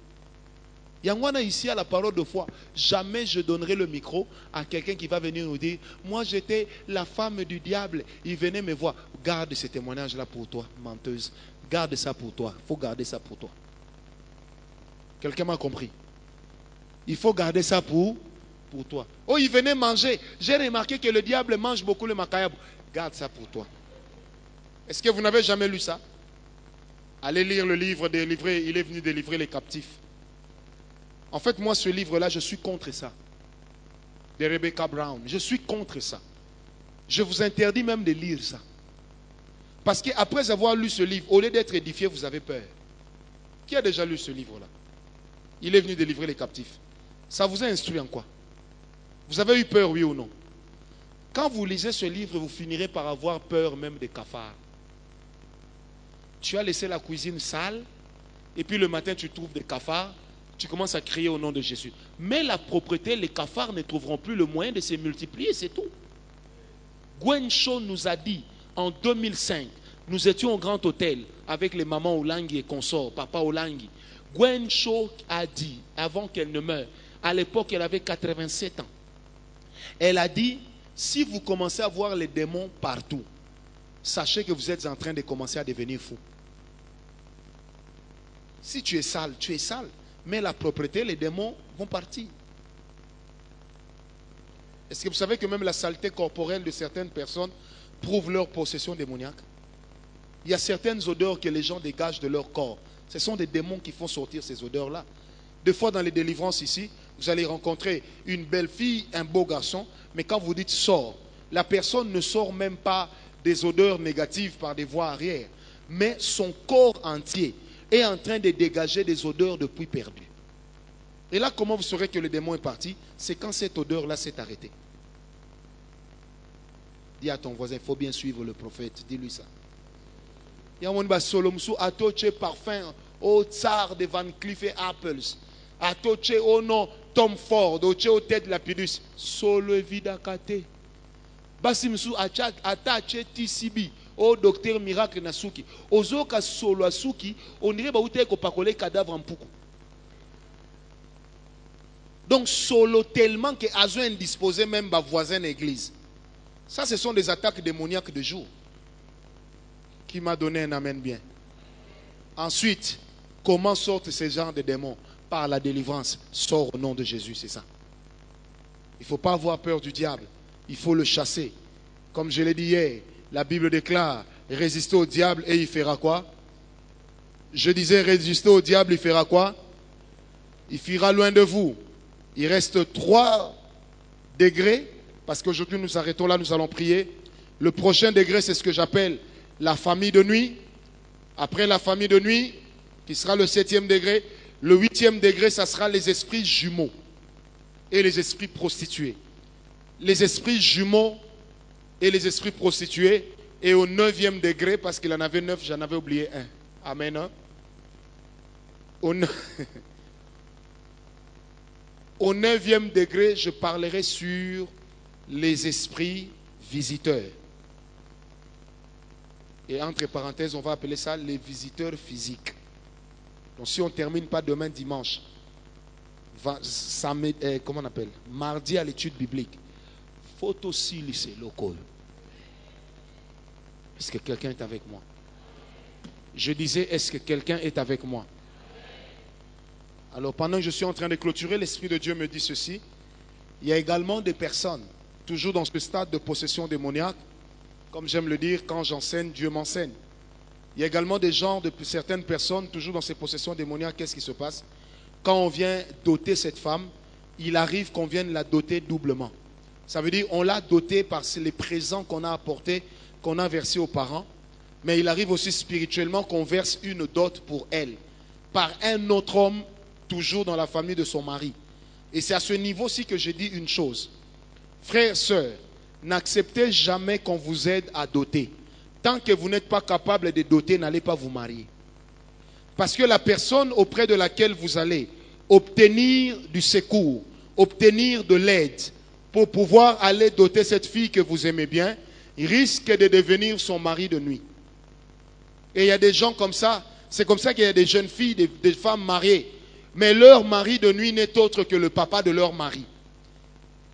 Yangwana ici à la parole de foi, jamais je donnerai le micro à quelqu'un qui va venir nous dire, moi j'étais la femme du diable, il venait me voir. Garde ce témoignage-là pour toi, menteuse. Garde ça pour toi. Il faut garder ça pour toi. Quelqu'un m'a compris? Il faut garder ça pour toi. Oh, il venait manger. J'ai remarqué que le diable mange beaucoup le makayab. Garde ça pour toi. Est-ce que vous n'avez jamais lu ça? Allez lire le livre délivrer. Il est venu délivrer les captifs. En fait, moi, ce livre-là, je suis contre ça. De Rebecca Brown. Je suis contre ça. Je vous interdis même de lire ça. Parce qu'après avoir lu ce livre, au lieu d'être édifié, vous avez peur. Qui a déjà lu ce livre-là? Il est venu délivrer les captifs. Ça vous a instruit en quoi? Vous avez eu peur, oui ou non? Quand vous lisez ce livre, vous finirez par avoir peur même des cafards. Tu as laissé la cuisine sale, et puis le matin, tu trouves des cafards. Tu commences à crier au nom de Jésus. Mais la propreté, les cafards ne trouveront plus le moyen de se multiplier, c'est tout. Gwen Cho nous a dit, en 2005, nous étions au Grand Hôtel avec les mamans Olangi et consorts, papa Olangi. Gwen Cho a dit, avant qu'elle ne meure, à l'époque elle avait 87 ans, elle a dit, si vous commencez à voir les démons partout, sachez que vous êtes en train de commencer à devenir fou. Si tu es sale, tu es sale. Mais la propreté, les démons vont partir. Est-ce que vous savez que même la saleté corporelle de certaines personnes prouve leur possession démoniaque? Il y a certaines odeurs que les gens dégagent de leur corps. Ce sont des démons qui font sortir ces odeurs-là. Des fois dans les délivrances ici, vous allez rencontrer une belle fille, un beau garçon, mais quand vous dites sors, la personne ne sort même pas des odeurs négatives par des voies arrière, mais son corps entier est en train de dégager des odeurs depuis perdues. Et là, comment vous saurez que le démon est parti? C'est quand cette odeur-là s'est arrêtée. Dis à ton voisin, il faut bien suivre le prophète. Dis-lui ça. Il y a un solomsou à toche parfum au tsar de Van Cleef et Apples. À toche au nom Tom Ford, au au tête de la Pidus. Solo vidakate. Basimsou attache TCB. Au docteur Miracle Nasuki. Ozoka solo asuki, on dirait ba ute ko pakole cadavre en poukou. Donc solo tellement que azo indisposé même ba voisin d'église. Ça, ce sont des attaques démoniaques de jour. Qui m'a donné un amen bien. Ensuite, comment sortent ces genres de démons? Par la délivrance. Sors au nom de Jésus, c'est ça. Il ne faut pas avoir peur du diable. Il faut le chasser. Comme je l'ai dit hier, la Bible déclare, résistez au diable et il fera quoi? Je disais, résistez au diable, il fera quoi? Il fuira loin de vous. Il reste 3 degrés, parce qu'aujourd'hui nous arrêtons là, nous allons prier. Le prochain degré, c'est ce que j'appelle la famille de nuit. Après la famille de nuit, qui sera le 7e degré, le 8e degré, ça sera les esprits jumeaux et les esprits prostitués. Les esprits jumeaux et les esprits prostitués, et au 9e degré, parce qu'il en avait 9, j'en avais oublié un. Amen. Hein? Au 9e degré, je parlerai sur les esprits visiteurs. Et entre parenthèses, on va appeler ça les visiteurs physiques. Donc si on ne termine pas demain dimanche, comment on appelle? Mardi à l'étude biblique. Faut aussi lycée local. Est-ce que quelqu'un est avec moi? Je disais, est-ce que quelqu'un est avec moi? Alors pendant que je suis en train de clôturer, l'Esprit de Dieu me dit ceci. Il y a également des personnes, toujours dans ce stade de possession démoniaque, comme j'aime le dire, quand j'enseigne, Dieu m'enseigne. Il y a également des gens, certaines personnes, toujours dans ces possessions démoniaques, qu'est-ce qui se passe? Quand on vient doter cette femme, il arrive qu'on vienne la doter doublement. Ça veut dire on l'a dotée par les présents qu'on a apportés, qu'on a versés aux parents, mais il arrive aussi spirituellement qu'on verse une dot pour elle, par un autre homme, toujours dans la famille de son mari. Et c'est à ce niveau-ci que je dis une chose. Frères, sœurs, n'acceptez jamais qu'on vous aide à doter. Tant que vous n'êtes pas capable de doter, n'allez pas vous marier. Parce que la personne auprès de laquelle vous allez obtenir du secours, obtenir de l'aide, pour pouvoir aller doter cette fille que vous aimez bien, il risque de devenir son mari de nuit. Et il y a des gens comme ça, c'est comme ça qu'il y a des jeunes filles, des femmes mariées, mais leur mari de nuit n'est autre que le papa de leur mari.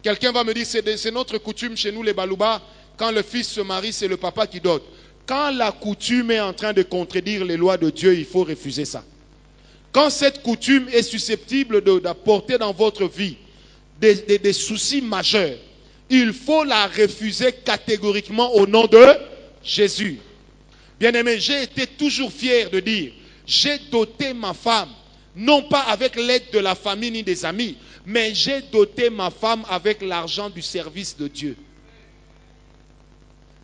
Quelqu'un va me dire, c'est notre coutume chez nous les Balouba, quand le fils se marie, c'est le papa qui dote. Quand la coutume est en train de contredire les lois de Dieu, il faut refuser ça. Quand cette coutume est susceptible d'apporter dans votre vie des soucis majeurs, il faut la refuser catégoriquement au nom de Jésus. Bien-aimé, j'ai été toujours fier de dire, j'ai doté ma femme, non pas avec l'aide de la famille ni des amis, mais j'ai doté ma femme avec l'argent du service de Dieu.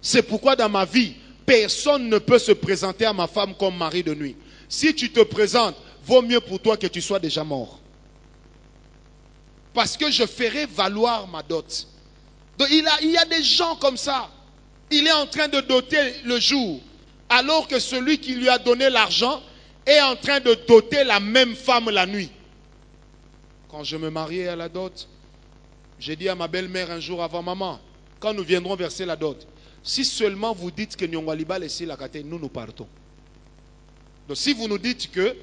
C'est pourquoi dans ma vie, personne ne peut se présenter à ma femme comme mari de nuit. Si tu te présentes, vaut mieux pour toi que tu sois déjà mort. Parce que je ferai valoir ma dot. Donc il y a des gens comme ça. Il est en train de doter le jour, alors que celui qui lui a donné l'argent est en train de doter la même femme la nuit. Quand je me mariais à la dot, j'ai dit à ma belle-mère un jour avant, maman, quand nous viendrons verser la dot, si seulement vous dites que Nyongwaliba laissez la kate, nous partons. Donc si vous nous dites que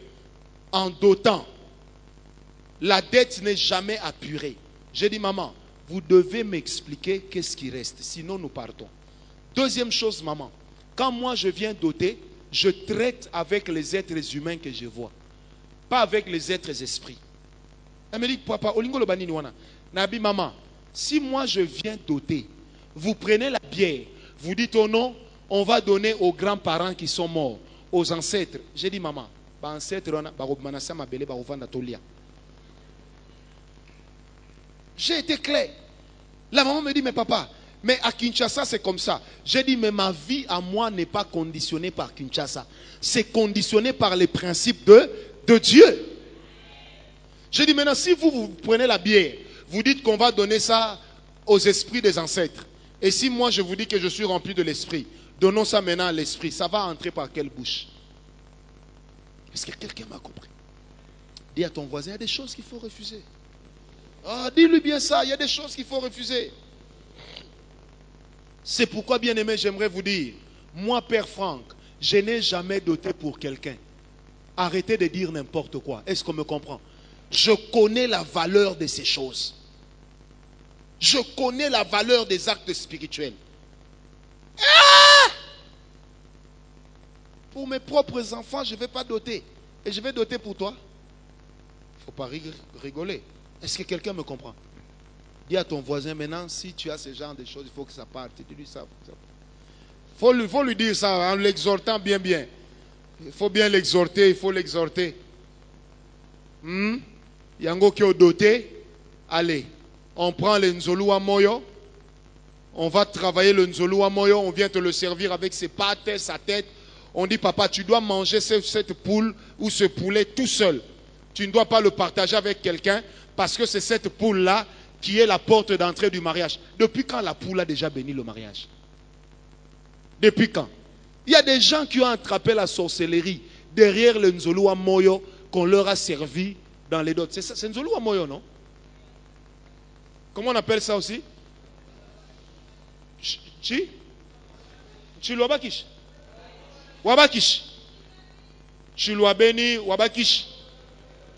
en dotant, la dette n'est jamais apurée, j'ai dit, maman, vous devez m'expliquer qu'est-ce qui reste, sinon nous partons. Deuxième chose, maman, Quand moi je viens doter, je traite avec les êtres humains que je vois, pas avec les êtres esprits. Elle me dit, papa, Olingo Lobanini wana. Nabi maman, si moi je viens doter, vous prenez la bière, vous dites oh non, on va donner aux grands-parents qui sont morts, aux ancêtres. J'ai dit maman, ba ancêtre wana ba romanasa mabele ba rovanda tolia. J'ai été clair. La maman me dit mais papa, mais à Kinshasa c'est comme ça. J'ai dit mais ma vie à moi n'est pas conditionnée par Kinshasa. C'est conditionné par les principes de Dieu. J'ai dit maintenant si vous prenez la bière, vous dites qu'on va donner ça aux esprits des ancêtres. Et si moi je vous dis que je suis rempli de l'esprit, donnons ça maintenant à l'esprit. Ça va entrer par quelle bouche? Est-ce que quelqu'un m'a compris? Dis à ton voisin, il y a des choses qu'il faut refuser. Ah, dis-lui bien ça, il y a des choses qu'il faut refuser. C'est pourquoi, bien aimé, j'aimerais vous dire, moi, Père Franck, je n'ai jamais doté pour quelqu'un. Arrêtez de dire n'importe quoi. Est-ce qu'on me comprend? Je connais la valeur de ces choses. Je connais la valeur des actes spirituels. Ah! Pour mes propres enfants, je ne vais pas doter. Et je vais doter pour toi. Il ne faut pas rigoler. Est-ce que quelqu'un me comprend? Dis à ton voisin maintenant, si tu as ce genre de choses, il faut que ça parte. Dis-lui ça. Il faut lui dire ça en l'exhortant bien. Il faut bien l'exhorter, il faut l'exhorter. Yango qui est doté, allez, on prend le Nzolu à Moyo, on va travailler le Nzolu à Moyo, on vient te le servir avec ses pattes, sa tête. On dit papa, tu dois manger cette poule ou ce poulet tout seul. Tu ne dois pas le partager avec quelqu'un parce que c'est cette poule-là qui est la porte d'entrée du mariage. Depuis quand la poule a déjà béni le mariage? Depuis quand? Il y a des gens qui ont attrapé la sorcellerie derrière le Nzolu à Moyo qu'on leur a servi dans les dots. C'est ça, c'est Nzolu à Moyo, non? Comment on appelle ça aussi? Chiluabakish. Wabakish. Chiluabeni, Wabakish.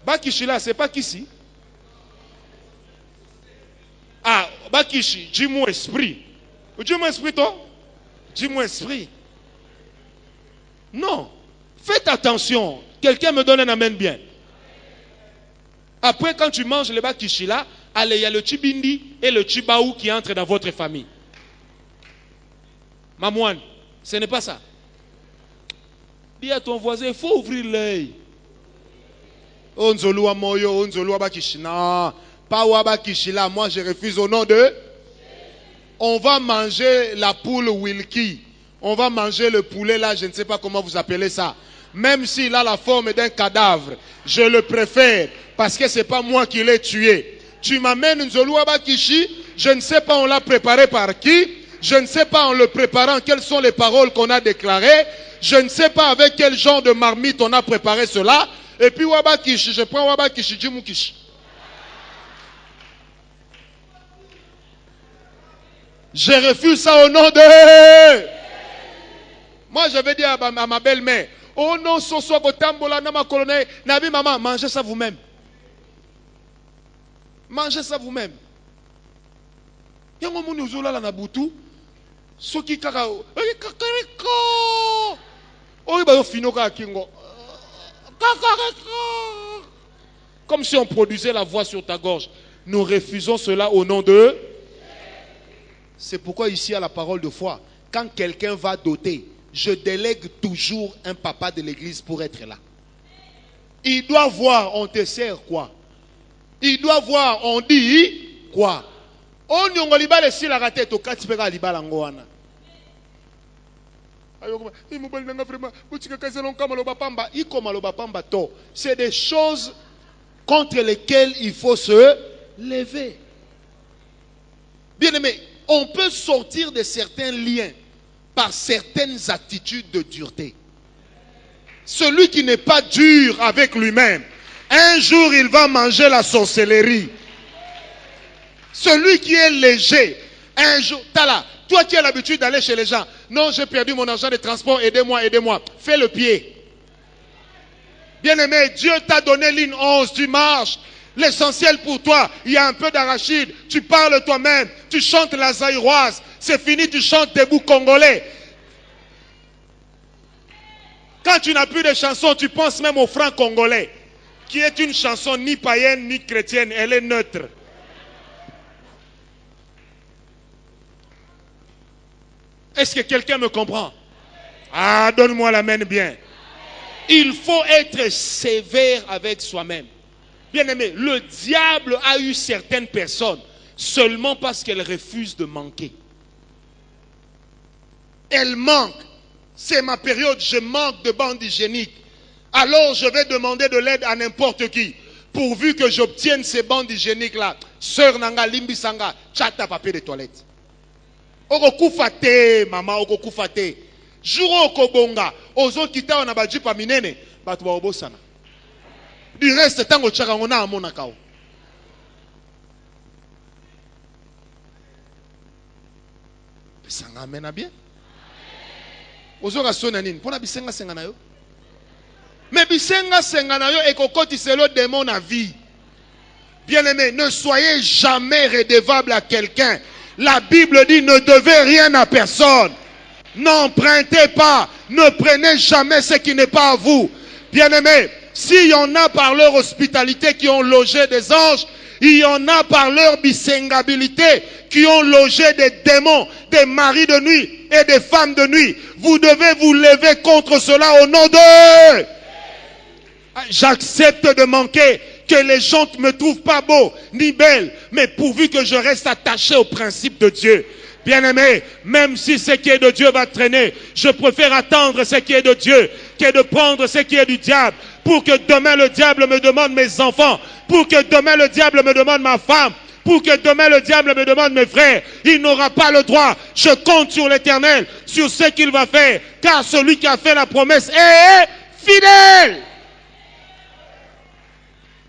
Bakishi là, c'est pas Kissi. Ah, Bakishi, dis-moi esprit. Dis-moi esprit, toi? Dis-moi esprit. Non. Faites attention. Quelqu'un me donne un amen bien. Après, quand tu manges le Bakishi là, allez, il y a le Chibindi et le Chibaou qui entrent dans votre famille. Mamouane, ce n'est pas ça. Dis à ton voisin, il faut ouvrir l'œil. Onzolu Amoyo, Onzolu Abakishi. Non, pas Wabakishi là. Moi, je refuse au nom de. On va manger la poule Wilkie. On va manger le poulet là, je ne sais pas comment vous appelez ça. Même s'il a la forme d'un cadavre, je le préfère parce que ce n'est pas moi qui l'ai tué. Tu m'amènes Nzolu Abakishi, je ne sais pas on l'a préparé par qui. Je ne sais pas en le préparant quelles sont les paroles qu'on a déclarées. Je ne sais pas avec quel genre de marmite on a préparé cela. Et puis Wabakishi, je prends Wabakishi, Jimukishi. Je refuse ça au nom de... Moi je vais dire à ma belle-mère, oh non, Soso Botambola, Nama Colonel, Nabi maman, mangez ça vous-même. Mangez ça vous-même. Yango muni uzola la nabutu. Soki kaka kakareko. Oyi ba yo fino ka kingo. Kakareko. Comme si on produisait la voix sur ta gorge. Nous refusons cela au nom de. C'est pourquoi ici à la parole de foi, quand quelqu'un va doter, je délègue toujours un papa de l'église pour être là. Il doit voir, on te sert quoi? Il doit voir, on dit quoi? On y liba le sila raté to katipeka liba langoana. C'est des choses contre lesquelles il faut se lever. Bien aimé, on peut sortir de certains liens par certaines attitudes de dureté. Celui qui n'est pas dur avec lui-même, un jour il va manger la sorcellerie. Celui qui est léger, un jour, Tala, toi qui as l'habitude d'aller chez les gens, non, j'ai perdu mon argent de transport, aidez-moi, aidez-moi. Fais le pied. Bien-aimé, Dieu t'a donné ligne 11, tu marches. L'essentiel pour toi, il y a un peu d'arachide, tu parles toi-même, tu chantes la zaïroise, c'est fini, tu chantes debout congolais. Quand tu n'as plus de chansons, tu penses même au franc congolais, qui est une chanson ni païenne ni chrétienne, elle est neutre. Est-ce que quelqu'un me comprend? Ah, donne-moi la main bien. Il faut être sévère avec soi-même. Bien-aimé, le diable a eu certaines personnes seulement parce qu'elles refusent de manquer. Elles manquent. C'est ma période, je manque de bandes hygiéniques. Alors je vais demander de l'aide à n'importe qui. Pourvu que j'obtienne ces bandes hygiéniques-là. Sœur Nanga, Limbi Sanga, tchata papier de toilette. Okokufate, maman, okokufate. Juro okobonga, ozo kita on abadji pa minene, batu ba obosana. Du reste, tango tchaka on a amona kao. Sanga mena bien. Ozo ka sona nini, pona bisenga senga na yo. Mais bisenga senga na yo ekokoti selo démon na vie. Bien-aimé, ne soyez jamais redevable à quelqu'un. La Bible dit ne devez rien à personne. N'empruntez pas. Ne prenez jamais ce qui n'est pas à vous. Bien-aimés, s'il y en a par leur hospitalité qui ont logé des anges, il y en a par leur bisengabilité qui ont logé des démons, des maris de nuit et des femmes de nuit. Vous devez vous lever contre cela au nom de... J'accepte de manquer, que les gens ne me trouvent pas beau ni belle, mais pourvu que je reste attaché au principe de Dieu. Bien-aimé, même si ce qui est de Dieu va traîner, je préfère attendre ce qui est de Dieu que de prendre ce qui est du diable. Pour que demain le diable me demande mes enfants, pour que demain le diable me demande ma femme, pour que demain le diable me demande mes frères. Il n'aura pas le droit. Je compte sur l'Éternel, sur ce qu'il va faire, car celui qui a fait la promesse est fidèle.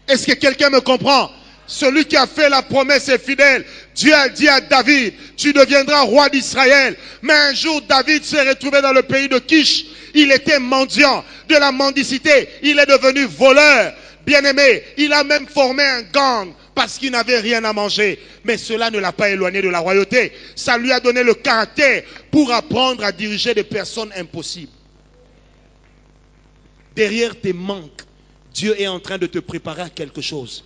Est-ce que quelqu'un me comprend? Celui qui a fait la promesse est fidèle. Dieu a dit à David, tu deviendras roi d'Israël. Mais un jour, David s'est retrouvé dans le pays de Kish. Il était mendiant. De la mendicité, il est devenu voleur. Bien-aimé, il a même formé un gang parce qu'il n'avait rien à manger. Mais cela ne l'a pas éloigné de la royauté. Ça lui a donné le caractère pour apprendre à diriger des personnes impossibles. Derrière tes manques, Dieu est en train de te préparer à quelque chose.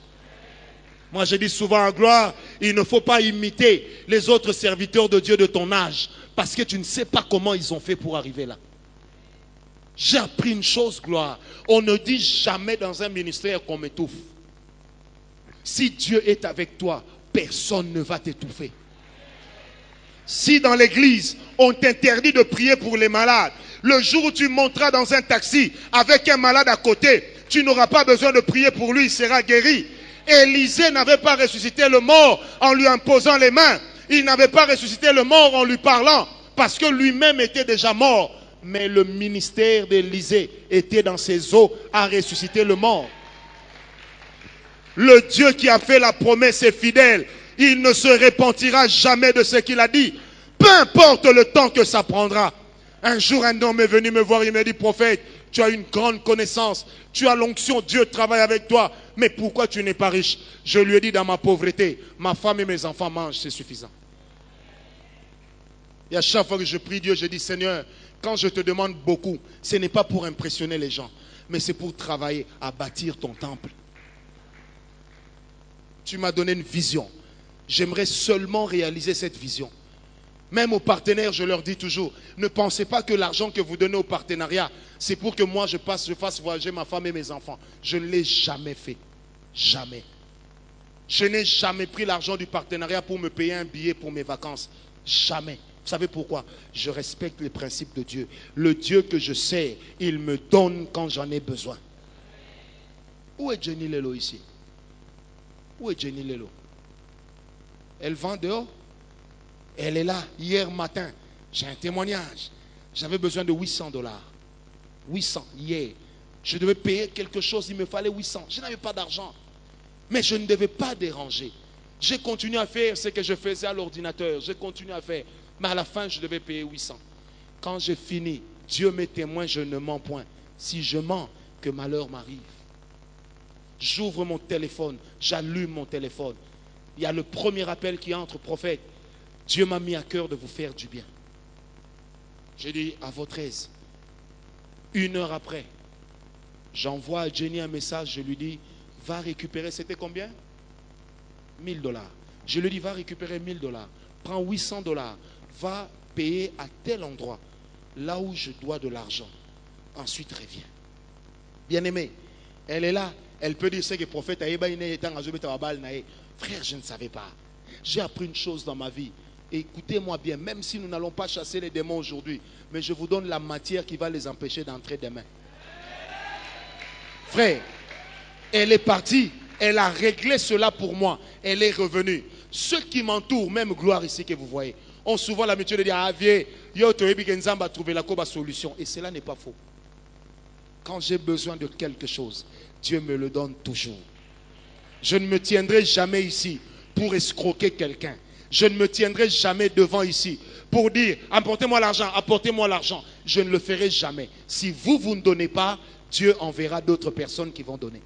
Moi, je dis souvent à gloire, il ne faut pas imiter les autres serviteurs de Dieu de ton âge, parce que tu ne sais pas comment ils ont fait pour arriver là. J'ai appris une chose, gloire. On ne dit jamais dans un ministère qu'on m'étouffe. Si Dieu est avec toi, personne ne va t'étouffer. Si dans l'église, on t'interdit de prier pour les malades, le jour où tu monteras dans un taxi avec un malade à côté, tu n'auras pas besoin de prier pour lui, il sera guéri. Élisée n'avait pas ressuscité le mort en lui imposant les mains. Il n'avait pas ressuscité le mort en lui parlant, parce que lui-même était déjà mort. Mais le ministère d'Élisée était dans ses os à ressusciter le mort. Le Dieu qui a fait la promesse est fidèle. Il ne se repentira jamais de ce qu'il a dit. Peu importe le temps que ça prendra. Un jour, un homme est venu me voir, il m'a dit, prophète, tu as une grande connaissance, tu as l'onction, Dieu travaille avec toi, mais pourquoi tu n'es pas riche? Je lui ai dit, dans ma pauvreté, ma femme et mes enfants mangent, c'est suffisant. Et à chaque fois que je prie Dieu, je dis, Seigneur, quand je te demande beaucoup, ce n'est pas pour impressionner les gens, mais c'est pour travailler à bâtir ton temple. Tu m'as donné une vision. J'aimerais seulement réaliser cette vision. Même aux partenaires, je leur dis toujours, ne pensez pas que l'argent que vous donnez au partenariat, c'est pour que moi je fasse voyager ma femme et mes enfants. Je ne l'ai jamais fait. Jamais. Je n'ai jamais pris l'argent du partenariat pour me payer un billet pour mes vacances. Jamais. Vous savez pourquoi? Je respecte les principes de Dieu. Le Dieu que je sers, il me donne quand j'en ai besoin. Où est Jenny Lelo ici? Où est Jenny Lelo? Elle vend dehors? Elle est là. Hier matin, j'ai un témoignage. J'avais besoin de $800. 800, hier. Je devais payer quelque chose, il me fallait 800. Je n'avais pas d'argent. Mais je ne devais pas déranger. J'ai continué à faire ce que je faisais à l'ordinateur. J'ai continué à faire. Mais à la fin, je devais payer 800. Quand j'ai fini, Dieu m'est témoin, je ne mens point. Si je mens, que malheur m'arrive. J'ouvre mon téléphone, j'allume mon téléphone. Il y a le premier appel qui entre, prophète. Dieu m'a mis à cœur de vous faire du bien. J'ai dit, à votre aise. 1 heure après, j'envoie à Jenny un message, je lui dis, va récupérer, c'était combien? 1000 $. Je lui dis, va récupérer 1000 $. Prends 800 $, va payer à tel endroit, là où je dois de l'argent. Ensuite, reviens. Bien-aimé, elle est là. Elle peut dire ce que le prophète a dit. Frère, je ne savais pas. J'ai appris une chose dans ma vie. Écoutez-moi bien, même si nous n'allons pas chasser les démons aujourd'hui, mais je vous donne la matière qui va les empêcher d'entrer demain. Frère, elle est partie. Elle a réglé cela pour moi. Elle est revenue. Ceux qui m'entourent, même gloire ici que vous voyez, ont souvent l'habitude de dire, ah vieux, yo a trouvé la solution. Et cela n'est pas faux. Quand j'ai besoin de quelque chose, Dieu me le donne toujours. Je ne me tiendrai jamais ici pour escroquer quelqu'un. Je ne me tiendrai jamais devant ici pour dire, apportez-moi l'argent, apportez-moi l'argent. Je ne le ferai jamais. Si vous ne donnez pas, Dieu enverra d'autres personnes qui vont donner.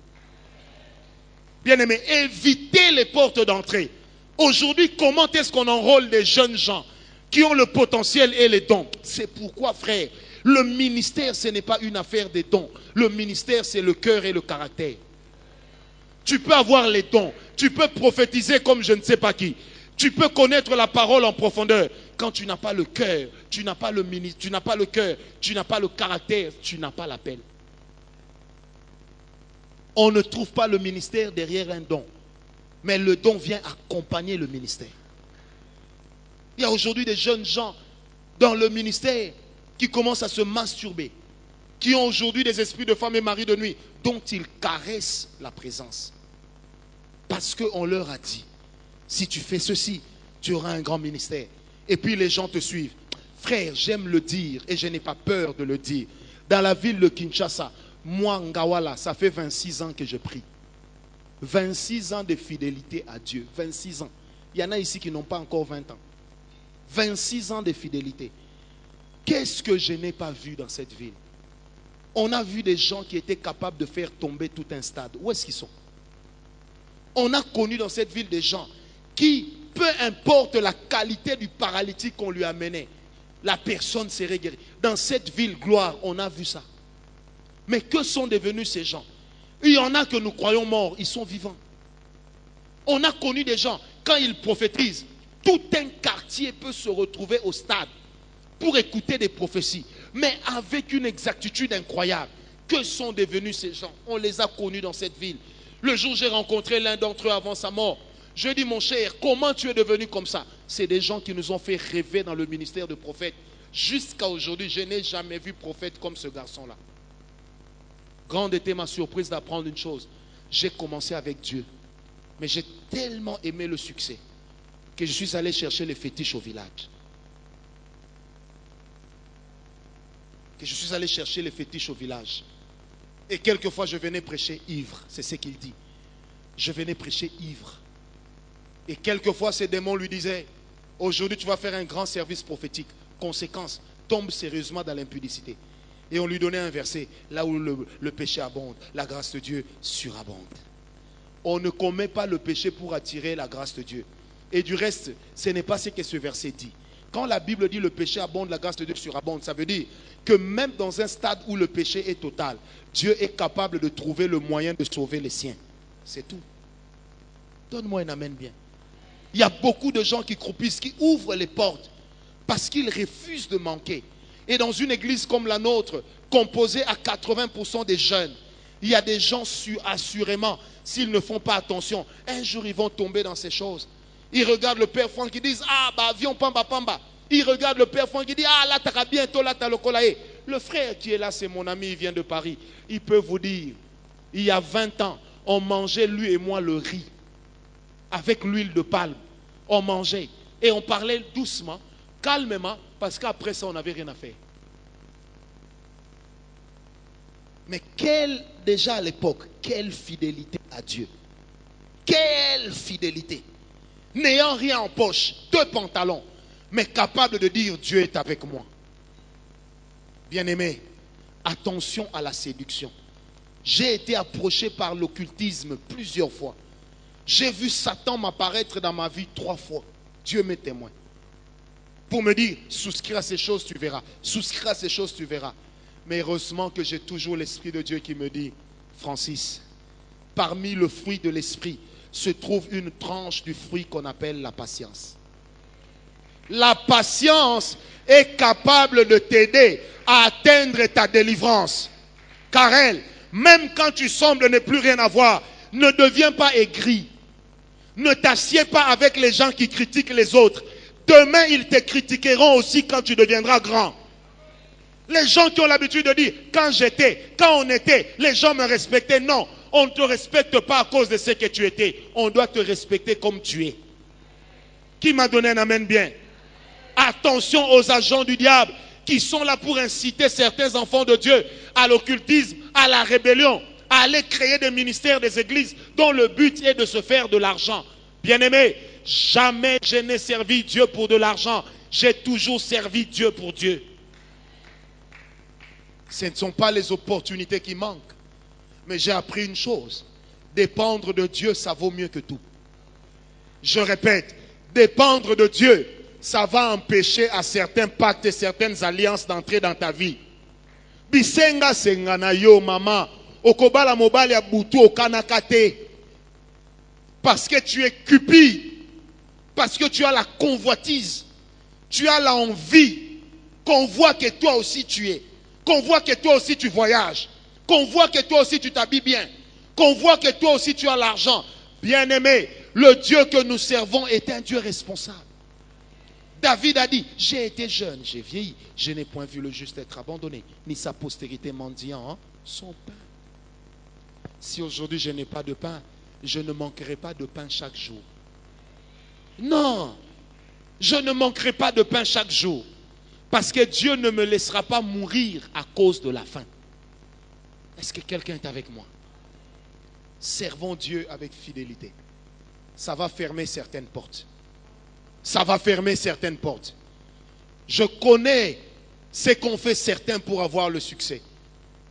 Bien-aimés, évitez les portes d'entrée. Aujourd'hui, comment est-ce qu'on enrôle des jeunes gens qui ont le potentiel et les dons? C'est pourquoi, frère, le ministère, ce n'est pas une affaire des dons. Le ministère, c'est le cœur et le caractère. Tu peux avoir les dons. Tu peux prophétiser comme je ne sais pas qui. Tu peux connaître la parole en profondeur. Quand tu n'as pas le cœur, tu n'as pas le ministère, tu n'as pas le cœur, tu n'as pas le caractère, tu n'as pas l'appel. On ne trouve pas le ministère derrière un don. Mais le don vient accompagner le ministère. Il y a aujourd'hui des jeunes gens dans le ministère qui commencent à se masturber, qui ont aujourd'hui des esprits de femme et mari de nuit, dont ils caressent la présence. Parce qu'on leur a dit, si tu fais ceci, tu auras un grand ministère. Et puis les gens te suivent. Frère, j'aime le dire et je n'ai pas peur de le dire. Dans la ville de Kinshasa, moi, Ngawala, ça fait 26 ans que je prie. 26 ans de fidélité à Dieu. 26 ans. Il y en a ici qui n'ont pas encore 20 ans. 26 ans de fidélité. Qu'est-ce que je n'ai pas vu dans cette ville? On a vu des gens qui étaient capables de faire tomber tout un stade. Où est-ce qu'ils sont? On a connu dans cette ville des gens qui, peu importe la qualité du paralytique qu'on lui a amené, la personne serait guérie. Dans cette ville, gloire, on a vu ça. Mais que sont devenus ces gens? Il y en a que nous croyons morts, ils sont vivants. On a connu des gens, quand ils prophétisent, tout un quartier peut se retrouver au stade pour écouter des prophéties, mais avec une exactitude incroyable. Que sont devenus ces gens? On les a connus dans cette ville. Le jour où j'ai rencontré l'un d'entre eux avant sa mort, je dis, mon cher, comment tu es devenu comme ça? C'est des gens qui nous ont fait rêver dans le ministère de prophète. Jusqu'à aujourd'hui, je n'ai jamais vu prophète comme ce garçon-là. Grande était ma surprise d'apprendre une chose. J'ai commencé avec Dieu, mais j'ai tellement aimé le succès que je suis allé chercher les fétiches au village. Et quelquefois, je venais prêcher ivre. C'est ce qu'il dit. Je venais prêcher ivre. Et quelquefois, ces démons lui disaient, aujourd'hui, tu vas faire un grand service prophétique. Conséquence, tombe sérieusement dans l'impudicité. Et on lui donnait un verset, là où le péché abonde, la grâce de Dieu surabonde. On ne commet pas le péché pour attirer la grâce de Dieu. Et du reste, ce n'est pas ce que ce verset dit. Quand la Bible dit le péché abonde, la grâce de Dieu surabonde, ça veut dire que même dans un stade où le péché est total, Dieu est capable de trouver le moyen de sauver les siens. C'est tout. Donne-moi un amen bien. Il y a beaucoup de gens qui croupissent, qui ouvrent les portes parce qu'ils refusent de manquer. Et dans une église comme la nôtre, composée à 80% des jeunes, il y a des gens assurément, s'ils ne font pas attention, un jour ils vont tomber dans ces choses. Ils regardent le père Franck qui disent, ah, bah, avion pamba pamba. Ils regardent le père Franck qui dit, ah, là, t'as bientôt, là, t'as le colaé. Le frère qui est là, c'est mon ami, il vient de Paris. Il peut vous dire, il y a 20 ans, on mangeait, lui et moi, le riz. Avec l'huile de palme. On mangeait. Et on parlait doucement, calmement, parce qu'après ça, on n'avait rien à faire. Mais déjà à l'époque, quelle fidélité à Dieu. Quelle fidélité. N'ayant rien en poche, 2 pantalons, mais capable de dire Dieu est avec moi. Bien-aimé, attention à la séduction. J'ai été approché par l'occultisme plusieurs fois. J'ai vu Satan m'apparaître dans ma vie 3 fois. Dieu m'est témoin. Pour me dire, souscris à ces choses, tu verras. Souscris à ces choses, tu verras. Mais heureusement que j'ai toujours l'Esprit de Dieu qui me dit, Francis, parmi le fruit de l'Esprit se trouve une tranche du fruit qu'on appelle la patience. La patience est capable de t'aider à atteindre ta délivrance. Car elle, même quand tu sembles ne plus rien avoir, ne deviens pas aigri. Ne t'assieds pas avec les gens qui critiquent les autres. Demain, ils te critiqueront aussi quand tu deviendras grand. Les gens qui ont l'habitude de dire, quand on était, les gens me respectaient. Non, on ne te respecte pas à cause de ce que tu étais. On doit te respecter comme tu es. Qui m'a donné un amen bien? Attention aux agents du diable qui sont là pour inciter certains enfants de Dieu à l'occultisme, à la rébellion, à aller créer des ministères des églises dont le but est de se faire de l'argent. Bien-aimé, jamais je n'ai servi Dieu pour de l'argent. J'ai toujours servi Dieu pour Dieu. Ce ne sont pas les opportunités qui manquent. Mais j'ai appris une chose. Dépendre de Dieu, ça vaut mieux que tout. Je répète, dépendre de Dieu, ça va empêcher à certains pactes et certaines alliances d'entrer dans ta vie. Bisenga senga na yo mama, okobala mobali ya butu okanakate. Parce que tu es cupide, parce que tu as la convoitise, tu as l'envie qu'on voit que toi aussi tu es, qu'on voit que toi aussi tu voyages, qu'on voit que toi aussi tu t'habilles bien, qu'on voit que toi aussi tu as l'argent. Bien-aimé, le Dieu que nous servons est un Dieu responsable. David a dit, j'ai été jeune, j'ai vieilli, je n'ai point vu le juste être abandonné, ni sa postérité mendiant son pain. Si aujourd'hui je n'ai pas de pain, je ne manquerai pas de pain chaque jour. Non, je ne manquerai pas de pain chaque jour, parce que Dieu ne me laissera pas mourir à cause de la faim. Est-ce que quelqu'un est avec moi? Servons Dieu avec fidélité. Ça va fermer certaines portes. Ça va fermer certaines portes. Je connais ce qu'ont fait certains pour avoir le succès.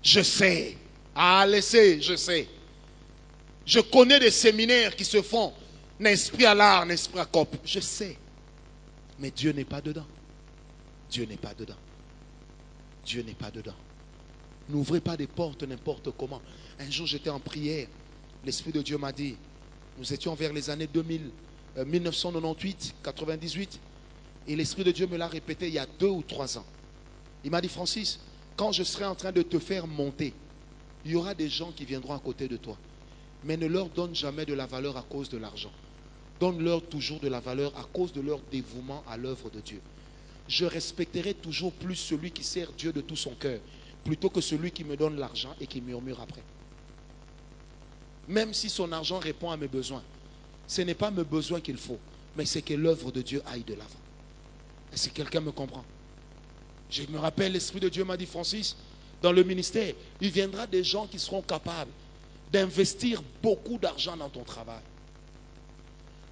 Je sais. Ah, laissez, je sais. Je connais des séminaires qui se font n'esprit à l'art, n'esprit à cop. Je sais. Mais Dieu n'est pas dedans. Dieu n'est pas dedans. Dieu n'est pas dedans. N'ouvrez pas des portes n'importe comment. Un jour, j'étais en prière. L'Esprit de Dieu m'a dit, nous étions vers les années 1998, 98, et l'Esprit de Dieu me l'a répété il y a 2 ou 3 ans. Il m'a dit, Francis, quand je serai en train de te faire monter, il y aura des gens qui viendront à côté de toi. Mais ne leur donne jamais de la valeur à cause de l'argent. Donne-leur toujours de la valeur à cause de leur dévouement à l'œuvre de Dieu. Je respecterai toujours plus celui qui sert Dieu de tout son cœur, plutôt que celui qui me donne l'argent et qui murmure après. Même si son argent répond à mes besoins, ce n'est pas mes besoins qu'il faut, mais c'est que l'œuvre de Dieu aille de l'avant. Est-ce que quelqu'un me comprend? Je me rappelle, l'Esprit de Dieu m'a dit, Francis, dans le ministère, il viendra des gens qui seront capables d'investir beaucoup d'argent dans ton travail,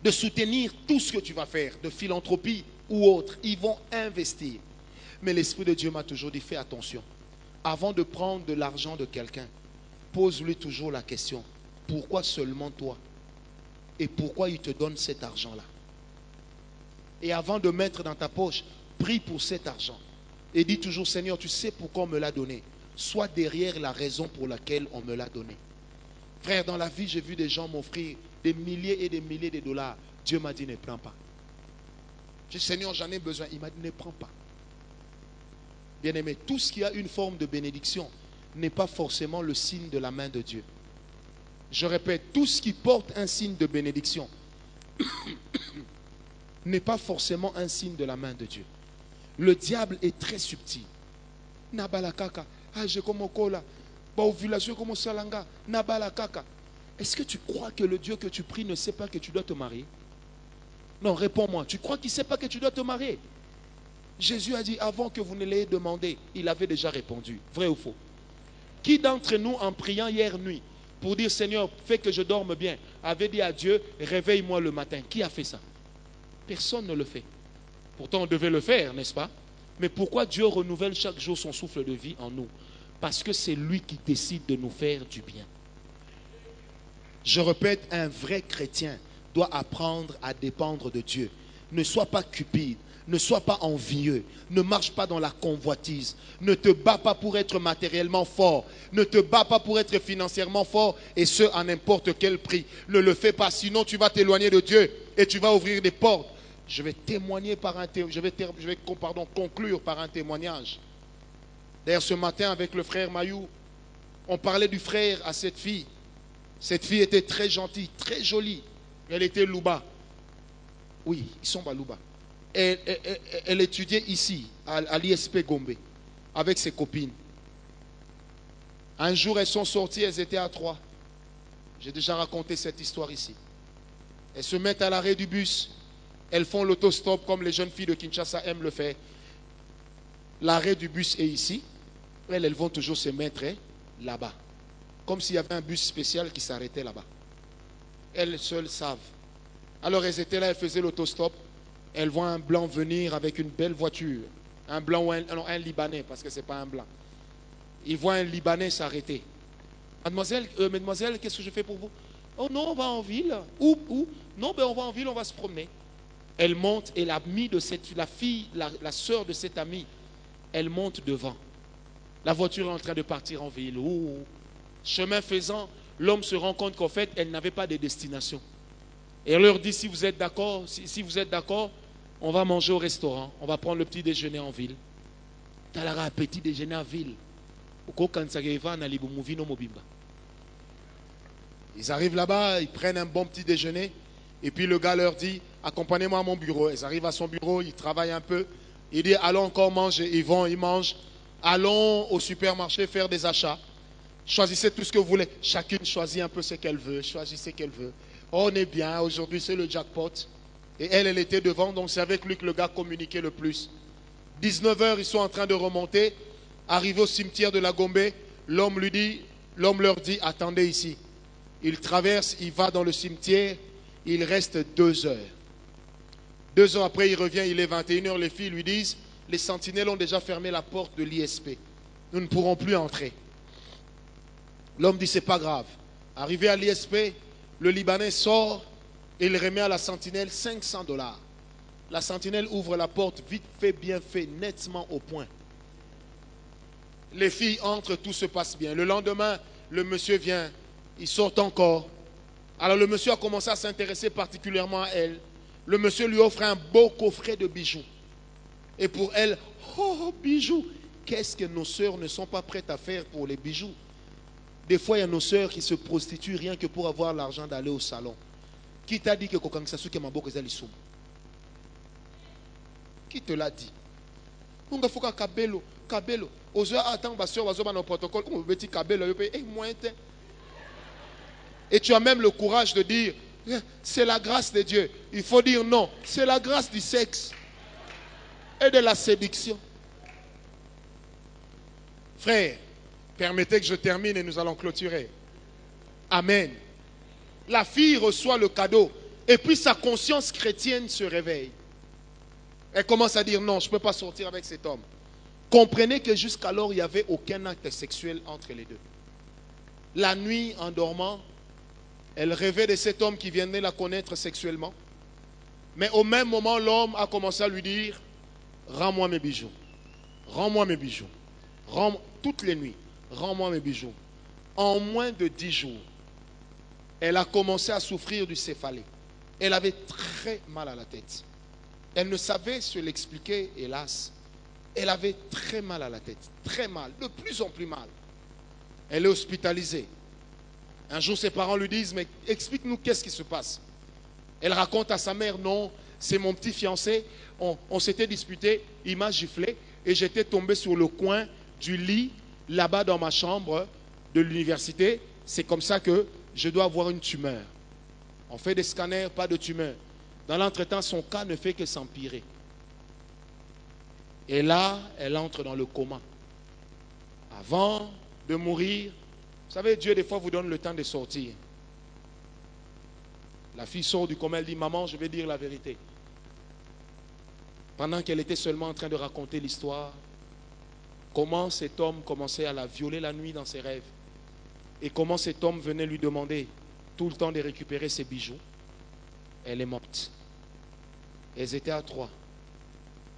de soutenir tout ce que tu vas faire, de philanthropie ou autre. Ils vont investir. Mais l'Esprit de Dieu m'a toujours dit, fais attention. Avant de prendre de l'argent de quelqu'un, pose-lui toujours la question, pourquoi seulement toi? Et pourquoi il te donne cet argent-là? Et avant de mettre dans ta poche, prie pour cet argent. Et dis toujours, Seigneur, tu sais pourquoi on me l'a donné. Sois derrière la raison pour laquelle on me l'a donné. Frère, dans la vie, j'ai vu des gens m'offrir des milliers et des milliers de dollars. Dieu m'a dit, ne prends pas. J'ai dit, Seigneur, j'en ai besoin. Il m'a dit, ne prends pas. Bien-aimé, tout ce qui a une forme de bénédiction n'est pas forcément le signe de la main de Dieu. Je répète, tout ce qui porte un signe de bénédiction n'est pas forcément un signe de la main de Dieu. Le diable est très subtil. Nabalakaka, j'ai comme Okola, ovulation comme Salanga, Nabalakaka. Est-ce que tu crois que le Dieu que tu pries ne sait pas que tu dois te marier? Non, réponds-moi. Tu crois qu'il ne sait pas que tu dois te marier? Jésus a dit, avant que vous ne l'ayez demandé, il avait déjà répondu. Vrai ou faux? Qui d'entre nous, en priant hier nuit, pour dire, Seigneur, fais que je dorme bien, avait dit à Dieu, réveille-moi le matin? Qui a fait ça? Personne ne le fait. Pourtant, on devait le faire, n'est-ce pas? Mais pourquoi Dieu renouvelle chaque jour son souffle de vie en nous? Parce que c'est lui qui décide de nous faire du bien. Je répète, un vrai chrétien doit apprendre à dépendre de Dieu. Ne sois pas cupide. Ne sois pas envieux. Ne marche pas dans la convoitise. Ne te bats pas pour être matériellement fort. Ne te bats pas pour être financièrement fort. Et ce, à n'importe quel prix. Ne le fais pas. Sinon, tu vas t'éloigner de Dieu. Et tu vas ouvrir des portes. Je vais témoigner par un conclure par un témoignage. D'ailleurs, ce matin, avec le frère Mayou, on parlait du frère à cette fille. Cette fille était très gentille, très jolie. Elle était Louba. Oui, ils sont Balouba. Elle étudiait ici, à l'ISP Gombe, avec ses copines. Un jour, elles sont sorties, elles étaient à 3. J'ai déjà raconté cette histoire ici. Elles se mettent à l'arrêt du bus. Elles font l'autostop comme les jeunes filles de Kinshasa aiment le faire. L'arrêt du bus est ici. Elles vont toujours se mettre là-bas. Comme s'il y avait un bus spécial qui s'arrêtait là-bas. Elles seules savent. Alors elles étaient là, elles faisaient l'autostop. Elles voient un blanc venir avec une belle voiture. Un blanc ou un Libanais, parce que ce n'est pas un blanc. Ils voient un Libanais s'arrêter. Mademoiselle, qu'est-ce que je fais pour vous? Oh non, on va en ville. Où? Non, on va en ville, on va se promener. Elle monte et l'amie de la fille, la sœur de cette amie, elle monte devant. La voiture est en train de partir en ville. Ouh. Chemin faisant, l'homme se rend compte qu'en fait, elle n'avait pas de destination. Et elle leur dit, si vous êtes d'accord, on va manger au restaurant. On va prendre le petit déjeuner en ville. Tu as un petit déjeuner en ville. Ils arrivent là-bas, ils prennent un bon petit déjeuner. Et puis le gars leur dit, accompagnez-moi à mon bureau. Ils arrivent à son bureau, ils travaillent un peu. Il dit, allons encore manger. Ils vont, ils mangent. Allons au supermarché faire des achats. Choisissez tout ce que vous voulez. Chacune choisit un peu ce qu'elle veut. Choisissez ce qu'elle veut. Oh, on est bien, aujourd'hui c'est le jackpot. Et elle était devant, donc c'est avec lui que le gars communiquait le plus. 19h, ils sont en train de remonter. Arrivé au cimetière de la Gombe, l'homme leur dit, attendez ici. Il traverse, il va dans le cimetière, il reste 2 heures. 2 heures après, il revient, il est 21h, les filles lui disent, les sentinelles ont déjà fermé la porte de l'ISP. Nous ne pourrons plus entrer. L'homme dit, c'est pas grave. Arrivé à l'ISP, le Libanais sort et il remet à la sentinelle $500. La sentinelle ouvre la porte, vite fait, bien fait, nettement au point. Les filles entrent, tout se passe bien. Le lendemain, le monsieur vient, il sort encore. Alors le monsieur a commencé à s'intéresser particulièrement à elle. Le monsieur lui offre un beau coffret de bijoux. Et pour elle, oh bijoux, qu'est-ce que nos sœurs ne sont pas prêtes à faire pour les bijoux? Des fois, il y a nos sœurs qui se prostituent rien que pour avoir l'argent d'aller au salon. Qui t'a dit que Kokangsasu ma boque est? Qui te l'a dit? Kabelo. Et tu as même le courage de dire, c'est la grâce de Dieu. Il faut dire non, c'est la grâce du sexe et de la séduction. Frère, permettez que je termine et nous allons clôturer. Amen. La fille reçoit le cadeau et puis sa conscience chrétienne se réveille. Elle commence à dire non, je ne peux pas sortir avec cet homme. Comprenez que jusqu'alors, il n'y avait aucun acte sexuel entre les deux. La nuit, en dormant, elle rêvait de cet homme qui venait la connaître sexuellement. Mais au même moment, l'homme a commencé à lui dire, rends-moi mes bijoux. Rends-moi mes bijoux. Toutes les nuits, rends-moi mes bijoux. En moins de 10 jours, elle a commencé à souffrir du céphalée. Elle avait très mal à la tête. Elle ne savait se l'expliquer, hélas. Elle avait très mal à la tête. Très mal, de plus en plus mal. Elle est hospitalisée. Un jour, ses parents lui disent, mais explique-nous qu'est-ce qui se passe. Elle raconte à sa mère, non, c'est mon petit fiancé. On s'était disputé, il m'a giflé et j'étais tombé sur le coin du lit, là-bas dans ma chambre de l'université. C'est comme ça que je dois avoir une tumeur. On fait des scanners, pas de tumeur. Dans l'entretemps, son cas ne fait que s'empirer. Et là, elle entre dans le coma. Avant de mourir, vous savez, Dieu des fois vous donne le temps de sortir. La fille sort du coma, elle dit, maman, je vais dire la vérité. Pendant qu'elle était seulement en train de raconter l'histoire, comment cet homme commençait à la violer la nuit dans ses rêves. Et comment cet homme venait lui demander tout le temps de récupérer ses bijoux. Elle est morte. Elles étaient à 3.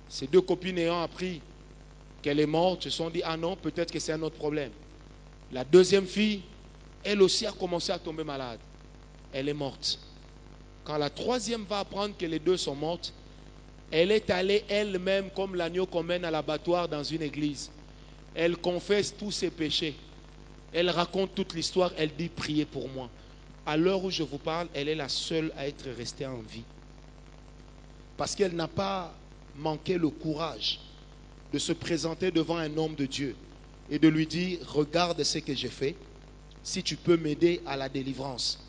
Ces 2 copines ayant appris qu'elle est morte, se sont dit, ah non, peut-être que c'est un autre problème. La deuxième fille, elle aussi a commencé à tomber malade. Elle est morte. Quand la troisième va apprendre que les 2 sont mortes, elle est allée elle-même comme l'agneau qu'on mène à l'abattoir dans une église. Elle confesse tous ses péchés. Elle raconte toute l'histoire. Elle dit, priez pour moi. À l'heure où je vous parle, elle est la seule à être restée en vie. Parce qu'elle n'a pas manqué le courage de se présenter devant un homme de Dieu et de lui dire, regarde ce que j'ai fait, si tu peux m'aider à la délivrance.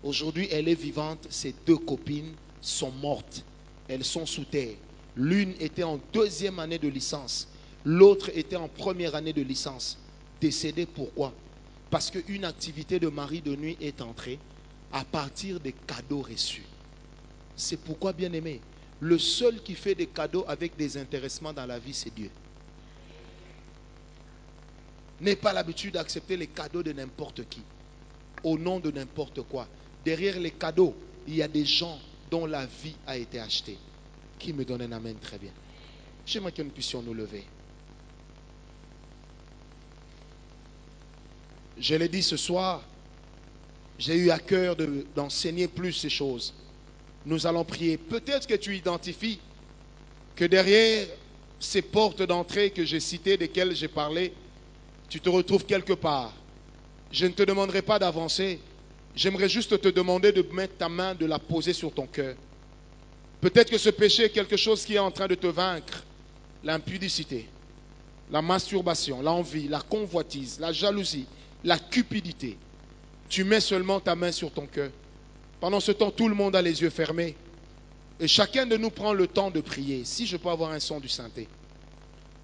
Aujourd'hui, elle est vivante, ses 2 copines sont mortes. Elles sont sous terre. L'une était en 2e année de licence, l'autre était en 1re année de licence. Décédée, pourquoi? Parce qu'une activité de mari de nuit est entrée à partir des cadeaux reçus. C'est pourquoi, bien aimé, le seul qui fait des cadeaux avec des intéressements dans la vie, c'est Dieu. N'aie pas l'habitude d'accepter les cadeaux de n'importe qui, au nom de n'importe quoi. Derrière les cadeaux, il y a des gens dont la vie a été achetée. Qui me donne un amen très bien? J'aimerais que nous puissions nous lever. Je l'ai dit ce soir, j'ai eu à cœur d'enseigner plus ces choses. Nous allons prier. Peut-être que tu identifies que derrière ces portes d'entrée que j'ai citées, desquelles j'ai parlé, tu te retrouves quelque part. Je ne te demanderai pas d'avancer. J'aimerais juste te demander de mettre ta main, de la poser sur ton cœur. Peut-être que ce péché est quelque chose qui est en train de te vaincre. L'impudicité, la masturbation, l'envie, la convoitise, la jalousie, la cupidité. Tu mets seulement ta main sur ton cœur. Pendant ce temps, tout le monde a les yeux fermés. Et chacun de nous prend le temps de prier. Si je peux avoir un son du synthé.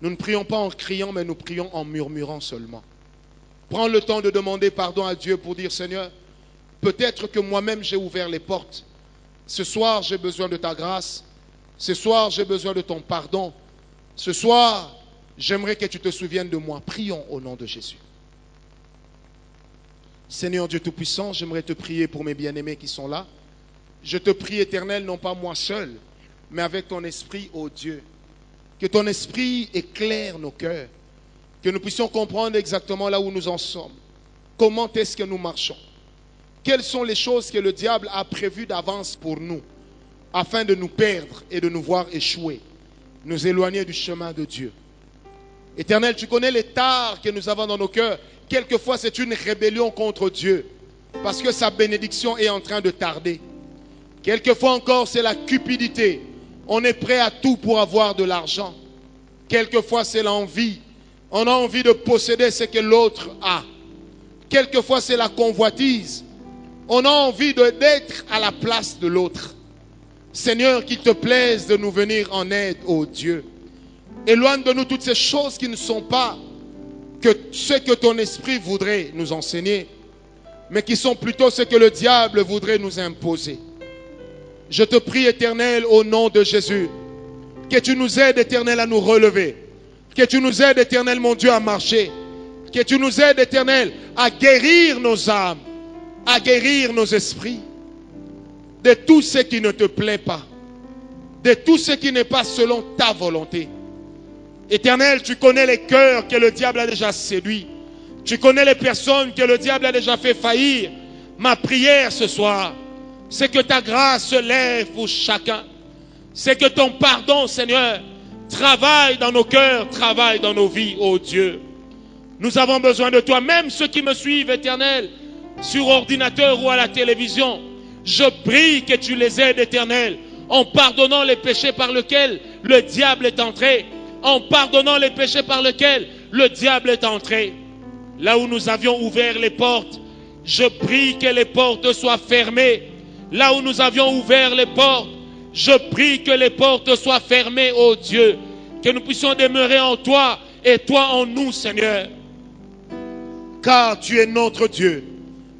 Nous ne prions pas en criant, mais nous prions en murmurant seulement. Prends le temps de demander pardon à Dieu pour dire, Seigneur, peut-être que moi-même j'ai ouvert les portes. Ce soir, j'ai besoin de ta grâce. Ce soir, j'ai besoin de ton pardon. Ce soir, j'aimerais que tu te souviennes de moi. Prions au nom de Jésus. Seigneur Dieu Tout-Puissant, j'aimerais te prier pour mes bien-aimés qui sont là. Je te prie, Éternel, non pas moi seul, mais avec ton esprit, ô Dieu. Que ton esprit éclaire nos cœurs. Que nous puissions comprendre exactement là où nous en sommes. Comment est-ce que nous marchons? Quelles sont les choses que le diable a prévues d'avance pour nous, afin de nous perdre et de nous voir échouer, nous éloigner du chemin de Dieu. Éternel, tu connais les tares que nous avons dans nos cœurs. Quelquefois, c'est une rébellion contre Dieu, parce que sa bénédiction est en train de tarder. Quelquefois encore, c'est la cupidité. On est prêt à tout pour avoir de l'argent. Quelquefois, c'est l'envie. On a envie de posséder ce que l'autre a. Quelquefois, c'est la convoitise. On a envie d'être à la place de l'autre. Seigneur, qu'il te plaise de nous venir en aide, ô Dieu. Éloigne de nous toutes ces choses qui ne sont pas que ce que ton esprit voudrait nous enseigner, mais qui sont plutôt ce que le diable voudrait nous imposer. Je te prie, Éternel, au nom de Jésus, que tu nous aides, Éternel, à nous relever. Que tu nous aides, Éternel, mon Dieu, à marcher. Que tu nous aides, Éternel, à guérir nos âmes, à guérir nos esprits de tout ce qui ne te plaît pas, de tout ce qui n'est pas selon ta volonté. Éternel, tu connais les cœurs que le diable a déjà séduits. Tu connais les personnes que le diable a déjà fait faillir. Ma prière ce soir, c'est que ta grâce se lève pour chacun. C'est que ton pardon, Seigneur, travaille dans nos cœurs, travaille dans nos vies, ô Dieu. Nous avons besoin de toi. Même ceux qui me suivent, Éternel, sur ordinateur ou à la télévision, je prie que tu les aides, Éternel, en pardonnant les péchés par lesquels le diable est entré. En pardonnant les péchés par lesquels le diable est entré. Là où nous avions ouvert les portes, je prie que les portes soient fermées. Là où nous avions ouvert les portes, je prie que les portes soient fermées, ô Dieu. Que nous puissions demeurer en toi et toi en nous, Seigneur. Car tu es notre Dieu.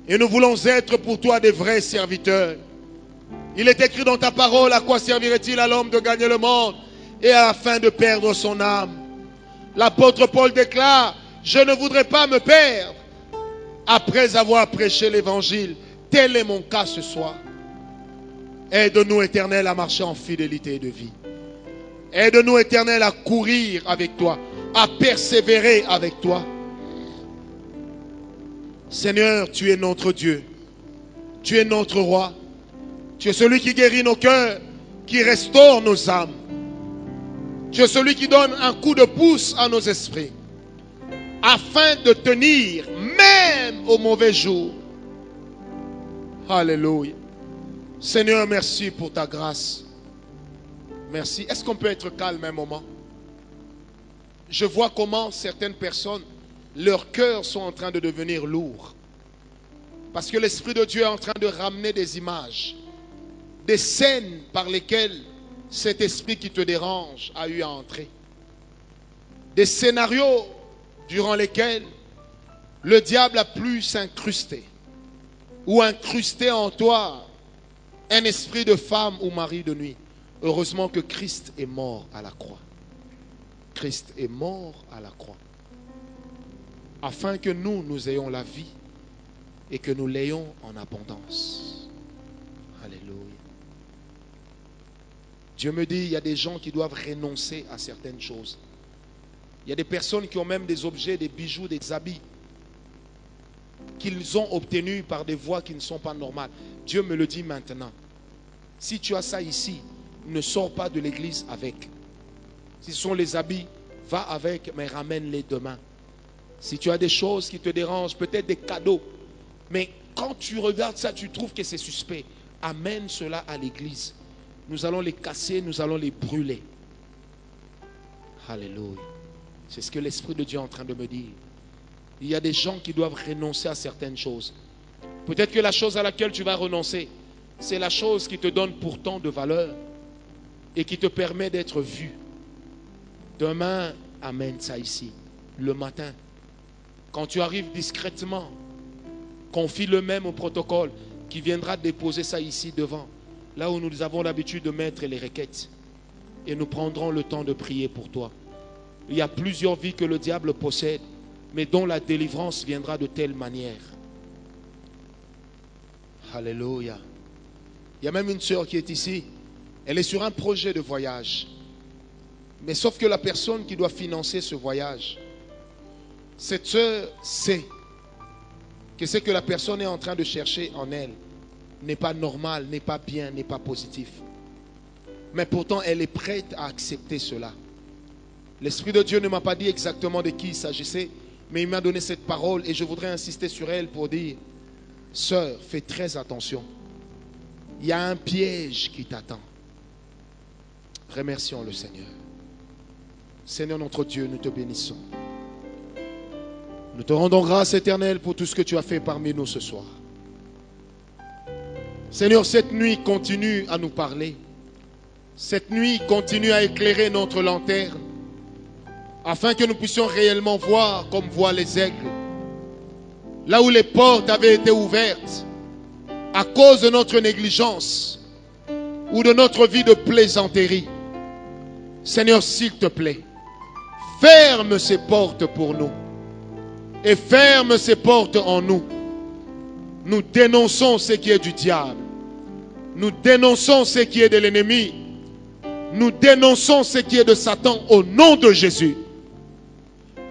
Et nous voulons être pour toi des vrais serviteurs. Il est écrit dans ta parole, à quoi servirait-il à l'homme de gagner le monde et à la fin de perdre son âme? L'apôtre Paul déclare, je ne voudrais pas me perdre après avoir prêché l'évangile. Tel est mon cas ce soir. Aide-nous, Éternel, à marcher en fidélité de vie. Aide-nous, Éternel, à courir avec toi, à persévérer avec toi. Seigneur, tu es notre Dieu. Tu es notre roi. Tu es celui qui guérit nos cœurs, qui restaure nos âmes. Tu es celui qui donne un coup de pouce à nos esprits, afin de tenir même au mauvais jour. Alléluia. Seigneur, merci pour ta grâce. Merci. Est-ce qu'on peut être calme un moment? Je vois comment certaines personnes, leurs cœurs sont en train de devenir lourds. Parce que l'Esprit de Dieu est en train de ramener des images, des scènes par lesquelles cet esprit qui te dérange a eu à entrer. Des scénarios durant lesquels le diable a pu s'incruster ou incruster en toi un esprit de femme ou mari de nuit. Heureusement que Christ est mort à la croix. Christ est mort à la croix. Afin que nous ayons la vie et que nous l'ayons en abondance. Alléluia. Dieu me dit, il y a des gens qui doivent renoncer à certaines choses. Il y a des personnes qui ont même des objets, des bijoux, des habits qu'ils ont obtenus par des voies qui ne sont pas normales. Dieu me le dit maintenant. Si tu as ça ici, ne sors pas de l'église avec. Si ce sont les habits, va avec, mais ramène-les demain. Si tu as des choses qui te dérangent, peut-être des cadeaux, mais quand tu regardes ça, tu trouves que c'est suspect, amène cela à l'église. Nous allons les casser, nous allons les brûler. Alléluia. C'est ce que l'Esprit de Dieu est en train de me dire. Il y a des gens qui doivent renoncer à certaines choses. Peut-être que la chose à laquelle tu vas renoncer, c'est la chose qui te donne pourtant de valeur et qui te permet d'être vu. Demain, amène ça ici. Le matin, quand tu arrives discrètement, confie le même au protocole qui viendra déposer ça ici devant, là où nous avons l'habitude de mettre les requêtes. Et nous prendrons le temps de prier pour toi. Il y a plusieurs vies que le diable possède, mais dont la délivrance viendra de telle manière. Alléluia. Il y a même une sœur qui est ici. Elle est sur un projet de voyage. Mais sauf que la personne qui doit financer ce voyage, cette sœur sait que ce que la personne est en train de chercher en elle n'est pas normal, n'est pas bien, n'est pas positif. Mais pourtant, elle est prête à accepter cela. L'Esprit de Dieu ne m'a pas dit exactement de qui il s'agissait, mais il m'a donné cette parole et je voudrais insister sur elle pour dire, sœur, fais très attention. Il y a un piège qui t'attend. Remercions le Seigneur. Seigneur notre Dieu, nous te bénissons. Nous te rendons grâce éternelle pour tout ce que tu as fait parmi nous ce soir. Seigneur, cette nuit continue à nous parler. Cette nuit continue à éclairer notre lanterne, afin que nous puissions réellement voir comme voient les aigles. Là où les portes avaient été ouvertes, à cause de notre négligence ou de notre vie de plaisanterie. Seigneur, s'il te plaît, ferme ces portes pour nous. Et ferme ces portes en nous. Nous dénonçons ce qui est du diable. Nous dénonçons ce qui est de l'ennemi. Nous dénonçons ce qui est de Satan au nom de Jésus.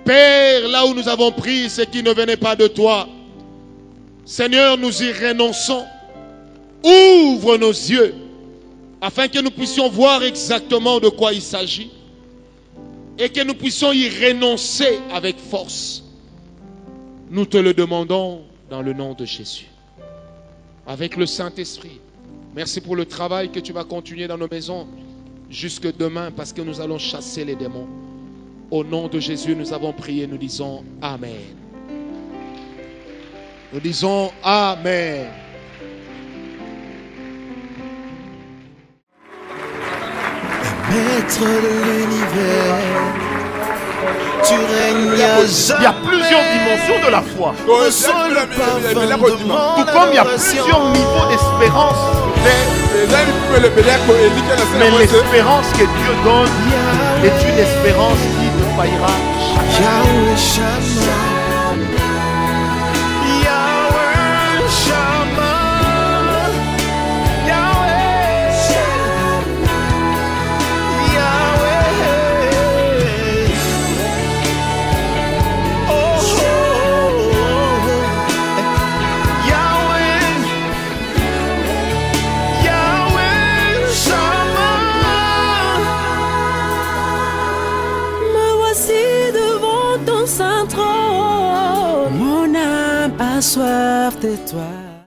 Père, là où nous avons pris ce qui ne venait pas de toi, Seigneur, nous y renonçons. Ouvre nos yeux afin que nous puissions voir exactement de quoi il s'agit et que nous puissions y renoncer avec force. Nous te le demandons dans le nom de Jésus. Avec le Saint-Esprit, merci pour le travail que tu vas continuer dans nos maisons jusque demain parce que nous allons chasser les démons. Au nom de Jésus, nous avons prié, nous disons Amen. Nous disons Amen. Maître de l'univers, tu règnes à Il y a plusieurs dimensions de la foi. Tout comme il y a plusieurs niveaux d'espérance. Mais l'espérance que Dieu donne est une espérance qui ne faillira jamais. Yahweh Shammah. Yahweh Shammah, Yahweh saint trône. Mon âme a soif de toi.